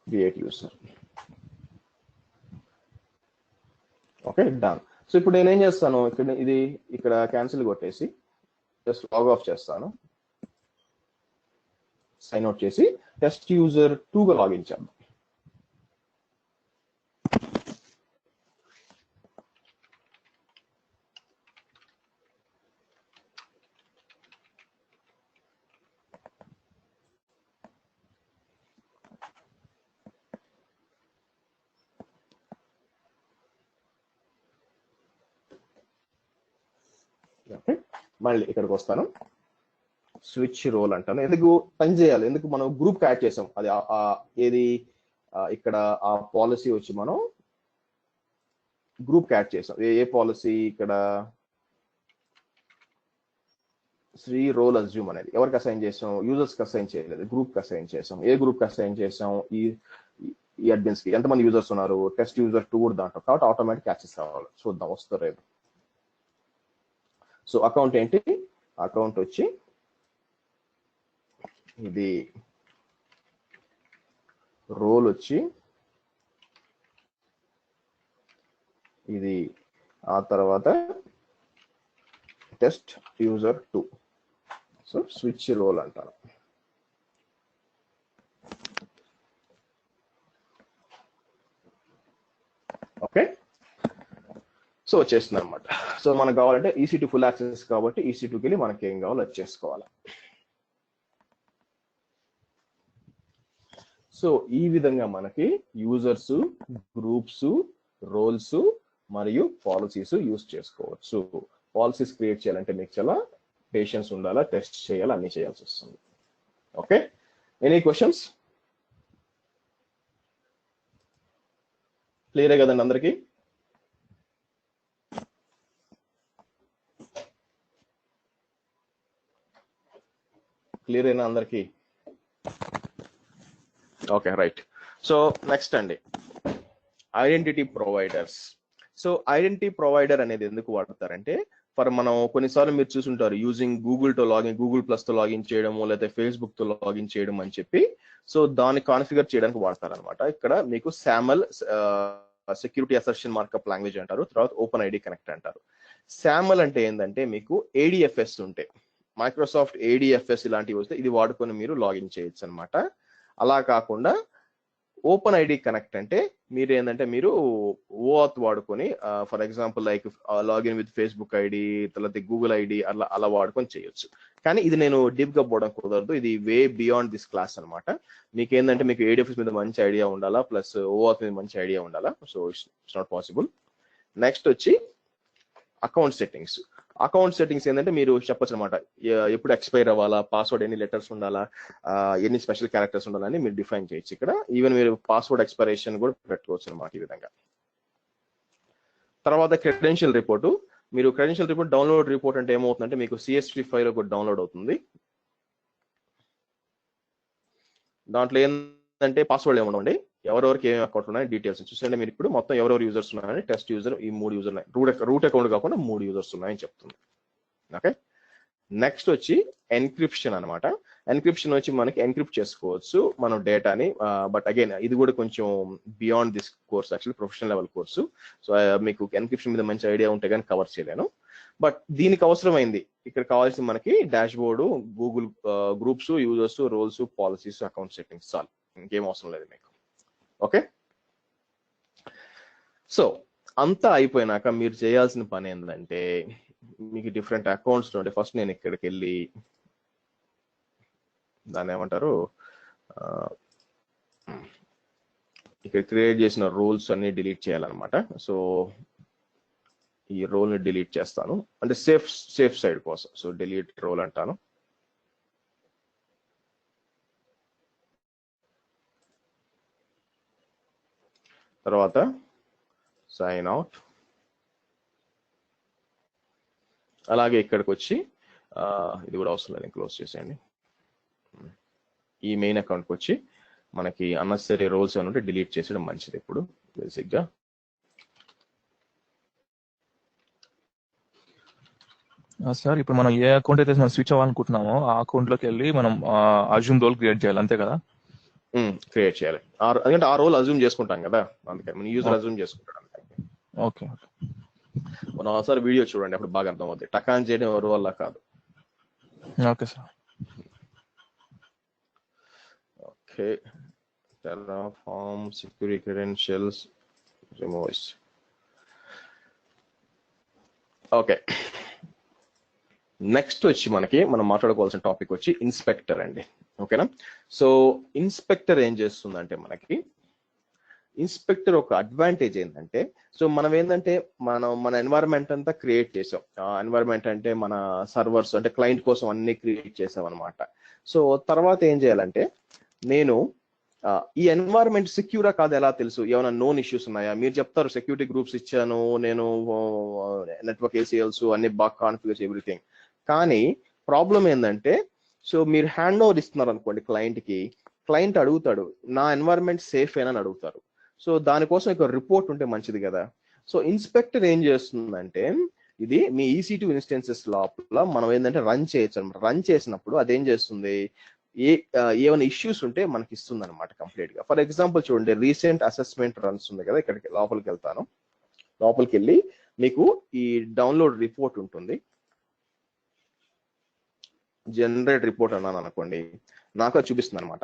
create user. Okay, done. So ఇప్పుడు నేనేం చేస్తాను, ఇక్కడ క్యాన్సిల్ కొట్టేసి జస్ట్ లాగ్ ఆఫ్ చేస్తాను, సైన్ అవుట్ చేసి టెస్ట్ యూజర్ 2గా లాగిన్ చేద్దాం. మళ్ళీ ఇక్కడికి వస్తాను, స్విచ్ రోల్ అంటాను. ఎందుకు పని చేయాలి, ఎందుకు మనం గ్రూప్ యాడ్ చేసాం, అది ఏది ఇక్కడ ఆ పాలసీ వచ్చి మనం గ్రూప్ యాడ్ చేసాం. ఏ పాలసీ, ఇక్కడ శ్రీ రోల్ అజ్యూమ్ అనేది ఎవరికి అసైన్ చేసాం, యూజర్స్కి అసైన్ చేయలేదు, గ్రూప్కి అసైన్ చేసాం. ఏ గ్రూప్కి అసైన్ చేసాం, ఈ అడ్మిన్స్కి ఎంతమంది యూజర్స్ ఉన్నారు, టెస్ట్ యూజర్ 2 కూడా దాంట్లో, కాబట్టి ఆటోమేటిక్ యాక్సెస్ కావాలి. చూద్దాం వస్తారు. సో అకౌంట్ ఏంటి, అకౌంట్ వచ్చి ఇది, రోల్ వచ్చి ఇది, ఆ తర్వాత test user 2. So switch role అంటాను. ఓకే, సో వచ్చేస్తుంది అనమాట. సో మనకు కావాలంటే EC2 ఫుల్ యాక్సెస్ కాబట్టి EC2కి వెళ్ళి మనకి ఏం కావాలో అది చేసుకోవాలి. సో ఈ విధంగా మనకి యూజర్స్, గ్రూప్స్, రోల్స్ మరియు పాలసీస్ యూజ్ చేసుకోవచ్చు. పాలసీస్ క్రియేట్ చేయాలంటే మీకు చాలా పేషెన్స్ ఉండాలా, టెస్ట్ చేయాలి, అన్ని చేయాల్సి వస్తుంది. Okay, any questions? క్లియరే కదండి అందరికీ? క్లియర్ అయినా అందరికీ? Okay, right. సో నెక్స్ట్ అండి, identity providers. So identity provider అనేది ఎందుకు వాడతారంటే, మనం కొన్నిసార్లు మీరు చూసుంటారు, యూజింగ్ గూగుల్ ప్లస్ తో లాగిన్ చేయడము, లేదా ఫేస్బుక్ తో లాగిన్ చేయడం అని చెప్పి. సో దాన్ని కాన్ఫిగర్ చేయడానికి వాడతారనమాట. ఇక్కడ మీకు SAML, security assertion markup language అంటారు, తర్వాత ఓపెన్ ఐడి కనెక్ట్ అంటారు. SAML అంటే ఏంటంటే మీకు ADFS ఉంటాయి, మైక్రోసాఫ్ట్ ADFS ఇలాంటివి వస్తే ఇది వాడుకొని మీరు లాగిన్ చేయొచ్చు అనమాట. అలా కాకుండా ఓపెన్ ఐడి కనెక్ట్ అంటే మీరు ఏంటంటే మీరు OAuth వాడుకొని, for example like login with Facebook ID, తర్వాత గూగుల్ ఐడి అలా వాడుకొని చేయొచ్చు. కానీ ఇది నేను డీప్ గా పోవడం కుదరదు, ఇది వే బియాండ్ దిస్ క్లాస్ అనమాట. మీకు ఏంటంటే మీకు ADFS మీద మంచి ఐడియా ఉండాలా, ప్లస్ OAuth మీద మంచి ఐడియా ఉండాలా. So it's not possible. Next వచ్చి అకౌంట్ సెట్టింగ్స్. అకౌంట్ సెట్టింగ్స్ ఏంటంటే మీరు చెప్పొచ్చు అనమాట, ఎప్పుడు ఎక్స్పైర్ అవ్వాలా, పాస్వర్డ్ ఎన్ని లెటర్స్ ఉండాలా, ఎన్ని స్పెషల్ క్యారెక్టర్స్ ఉండాలని మీరు డిఫైన్ చేయొచ్చు. ఇక్కడ ఈవెన్ మీరు పాస్వర్డ్ ఎక్స్పైరేషన్ కూడా పెట్టుకోవచ్చు అనమాట ఈ విధంగా. తర్వాత క్రెడెన్షియల్ రిపోర్టు. మీరు క్రెడెన్షియల్ రిపోర్ట్ డౌన్లోడ్ రిపోర్ట్ అంటే ఏమవుతుందంటే మీకు CSV ఫైల్ ఒకటి డౌన్లోడ్ అవుతుంది. దాంట్లో ఏంటంటే పాస్వర్డ్ ఏముండండి, ఎవరెవరికి ఏమేమి అకౌంట్ ఉన్నాయి డీటెయిల్స్ చూసండి. మీరు ఇప్పుడు మొత్తం ఎవరెవరు యూజర్స్ ఉన్నాయని, టెస్ట్ యూజర్ ఈ 3 యూజర్ ఉన్నాయి, రూట్ అకౌంట్ కాకుండా 3 యూజర్స్ ఉన్నాయని చెప్తుంది. ఓకే, నెక్స్ట్ వచ్చి ఎన్క్రిప్షన్ అనమాట. ఎన్క్రిప్షన్ వచ్చి మనకి ఎన్క్రిప్ట్ చేసుకోవచ్చు మనం డేటాని, బట్ అగైన్ ఇది కూడా కొంచెం beyond this course, actually professional level course. So మీకు ఎన్క్రిప్షన్ మీద మంచి ఐడియా ఉంటే కానీ కవర్ చేయలేను. బట్ దీనికి అవసరమైంది ఇక్కడ కావాల్సిన మనకి dashboard, Google groups, users, roles, policies, account settings చాలు, ఇంకేం అవసరం లేదు మీకు. ఓకే, సో అంతా అయిపోయినాక మీరు చేయాల్సిన పని ఏంటంటే మీకు డిఫరెంట్ అకౌంట్స్ ఉంటే ఫస్ట్ నేను ఇక్కడికి వెళ్ళి దాన్ని ఏమంటారు ఇక్కడ క్రియేట్ చేసిన రోల్స్ అన్ని డిలీట్ చేయాలన్నమాట. సో ఈ రోల్ ని డిలీట్ చేస్తాను, అంటే సేఫ్ సైడ్ కోసం. సో డిలీట్ రోల్ అంటాను. తర్వాత సైన్ అవుట్. అలాగే ఇక్కడికి వచ్చి ఇది కూడా అవసరం లేదు, క్లోజ్ చేసేయండి. ఈ మెయిన్ అకౌంట్కి వచ్చి మనకి అన్నెసరీ రోల్స్ ఏమైనా ఉంటే డిలీట్ చేసేయడం మంచిది. ఇప్పుడు బేసిక్గా సార్ ఇప్పుడు మనం ఏ అకౌంట్ అయితే మనం స్విచ్ అవ్వాలనుకుంటున్నామో ఆ అకౌంట్ లోకి వెళ్ళి మనం అజ్యూమ్ రోల్ క్రియేట్ చేయాలి, అంతే కదా? క్రియేట్ చేయాలి, ఎందుకంటే ఆ రోల్ అజ్యూమ్ చేసుకుంటాం కదా, అందుకని మన యూజర్ అజ్యూమ్ చేసుకుంటాడు. ఓకే, మనం ఒకసారి వీడియో చూడండి, అప్పుడు బాగా అర్థం అవుతుంది. టకాన్ చేయడం ఎవరి వల్ల కాదు. Okay sir. Okay, Terraform security credentials removes. Okay, next వచ్చి మనం మాట్లాడుకోవాల్సిన టాపిక్ వచ్చి ఇన్స్పెక్టర్ అండి. ఓకేనా? సో ఇన్స్పెక్టర్ ఏం చేస్తుందంటే మనకి ఇన్స్పెక్టర్ ఒక అడ్వాంటేజ్ ఏంటంటే, సో మనం ఏంటంటే మన ఎన్వైరన్మెంట్ అంతా క్రియేట్ చేసాం. ఎన్వైరన్మెంట్ అంటే మన సర్వర్స్ అంటే క్లయింట్ కోసం అన్ని క్రియేట్ చేసాం అనమాట. సో తర్వాత ఏం చేయాలంటే నేను ఈ ఎన్వైరన్మెంట్ సెక్యూరా కాదు ఎలా తెలుసు, ఏమైనా నోన్ ఇష్యూస్ ఉన్నాయా? మీరు చెప్తారు సెక్యూరిటీ గ్రూప్స్ ఇచ్చాను నేను, నెట్వర్క్ ఏసీఎల్స్ అన్ని బాగా కాన్ఫిగర్ ఎవ్రీథింగ్. కానీ ప్రాబ్లం ఏంటంటే, సో మీరు హ్యాండ్ ఓవర్ ఇస్తున్నారు అనుకోండి క్లయింట్కి, క్లయింట్ అడుగుతాడు నా ఎన్వైరన్మెంట్ సేఫ్ అయినా అని అడుగుతారు. సో దానికోసం ఒక రిపోర్ట్ ఉంటే మంచిది కదా. సో ఇన్స్పెక్టర్ ఏం చేస్తుందంటే ఇది మీ EC2 ఇన్స్టెన్సెస్ లోపల మనం ఏంటంటే రన్ చేయొచ్చు అనమాట. రన్ చేసినప్పుడు అదేం చేస్తుంది, ఏమైనా ఇష్యూస్ ఉంటే మనకి ఇస్తుంది అనమాట కంప్లీట్ గా. ఫర్ ఎగ్జాంపుల్ చూడండి, రీసెంట్ అసెస్మెంట్ రన్స్ ఉంది కదా, ఇక్కడికి లోపలికి వెళ్తాను. లోపలికి వెళ్ళి మీకు ఈ డౌన్లోడ్ రిపోర్ట్ ఉంటుంది. జనరేట్ రిపోర్ట్ అన్నాను అనుకోండి, నాకు అది చూపిస్తుంది అనమాట.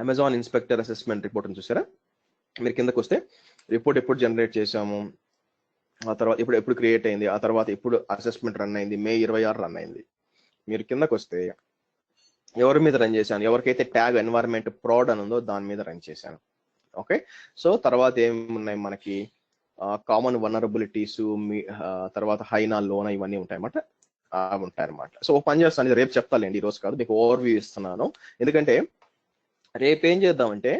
అమెజాన్ ఇన్స్పెక్టర్ అసెస్మెంట్ రిపోర్ట్ అని చూసారా? మీరు కిందకు వస్తే రిపోర్ట్ ఎప్పుడు జనరేట్ చేసాము, ఆ తర్వాత ఎప్పుడు క్రియేట్ అయింది, ఆ తర్వాత ఎప్పుడు అసెస్మెంట్ రన్ అయింది, May 26 రన్ అయింది. మీరు కిందకు వస్తే ఎవరి మీద రన్ చేశాను, ఎవరికైతే ట్యాగ్ ఎన్వైరన్మెంట్ ప్రాడ్ అని ఉందో దాని మీద రన్ చేశాను. ఓకే, సో తర్వాత ఏమున్నాయి మనకి కామన్ వనరబిలిటీస్, తర్వాత హైనా లోనా ఇవన్నీ ఉంటాయన్నమాట, ఉంటాయన్నమాట. సో పని చేస్తాను, రేపు చెప్తానండి, ఈ రోజు కాదు, మీకు ఓవర్ వ్యూ ఇస్తున్నాను. ఎందుకంటే రేపు ఏం చేద్దామంటే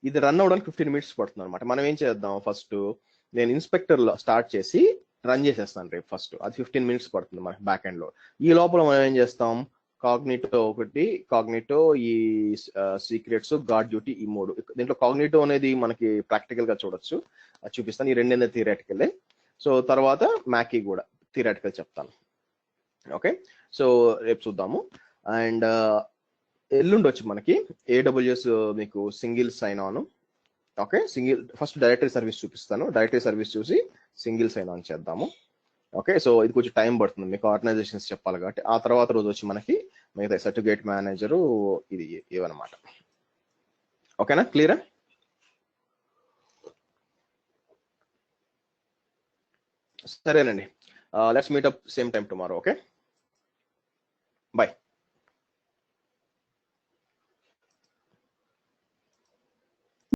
ఇది రన్ అవడానికి 15 minutes పడుతుంది అనమాట. మనం ఏం చేద్దాం, ఫస్ట్ నేను ఇన్స్పెక్టర్ లో స్టార్ట్ చేసి రన్ చేసేస్తాను రేపు ఫస్ట్. అది 15 minutes పడుతుంది మనకి బ్యాక్ ఎండ్ లో. ఈ లోపల మనం ఏం చేస్తాం, కాగ్నిటో ఒకటి, కాగ్నిటో, ఈ సీక్రెట్స్, గార్డ్ డ్యూటీ, ఈ 3. దీంట్లో కాగ్నిటో అనేది మనకి ప్రాక్టికల్ గా చూడొచ్చు, అది చూపిస్తాను. ఈ 2 థియరాటికల్. సో తర్వాత మ్యాకీ కూడా థియరాటికల్ చెప్తాను. ఓకే, సో రేపు చూద్దాము. అండ్ ఎల్లుండి వచ్చి మనకి AWS మీకు single sign on. Okay, first directory service చూపిస్తాను, డైరెక్టరీ సర్వీస్ చూసి సింగిల్ సైన్ ఆన్ చేద్దాము. ఓకే, సో ఇది కొంచెం టైం పడుతుంది, మీకు ఆర్గనైజేషన్స్ చెప్పాలి కాబట్టి. ఆ తర్వాత రోజు వచ్చి మనకి మిగతా సర్టిఫికేట్ మేనేజరు ఇది ఇవన్నమాట. ఓకేనా, క్లియరా? సరేనండి, let's meet up same time tomorrow. Okay, by.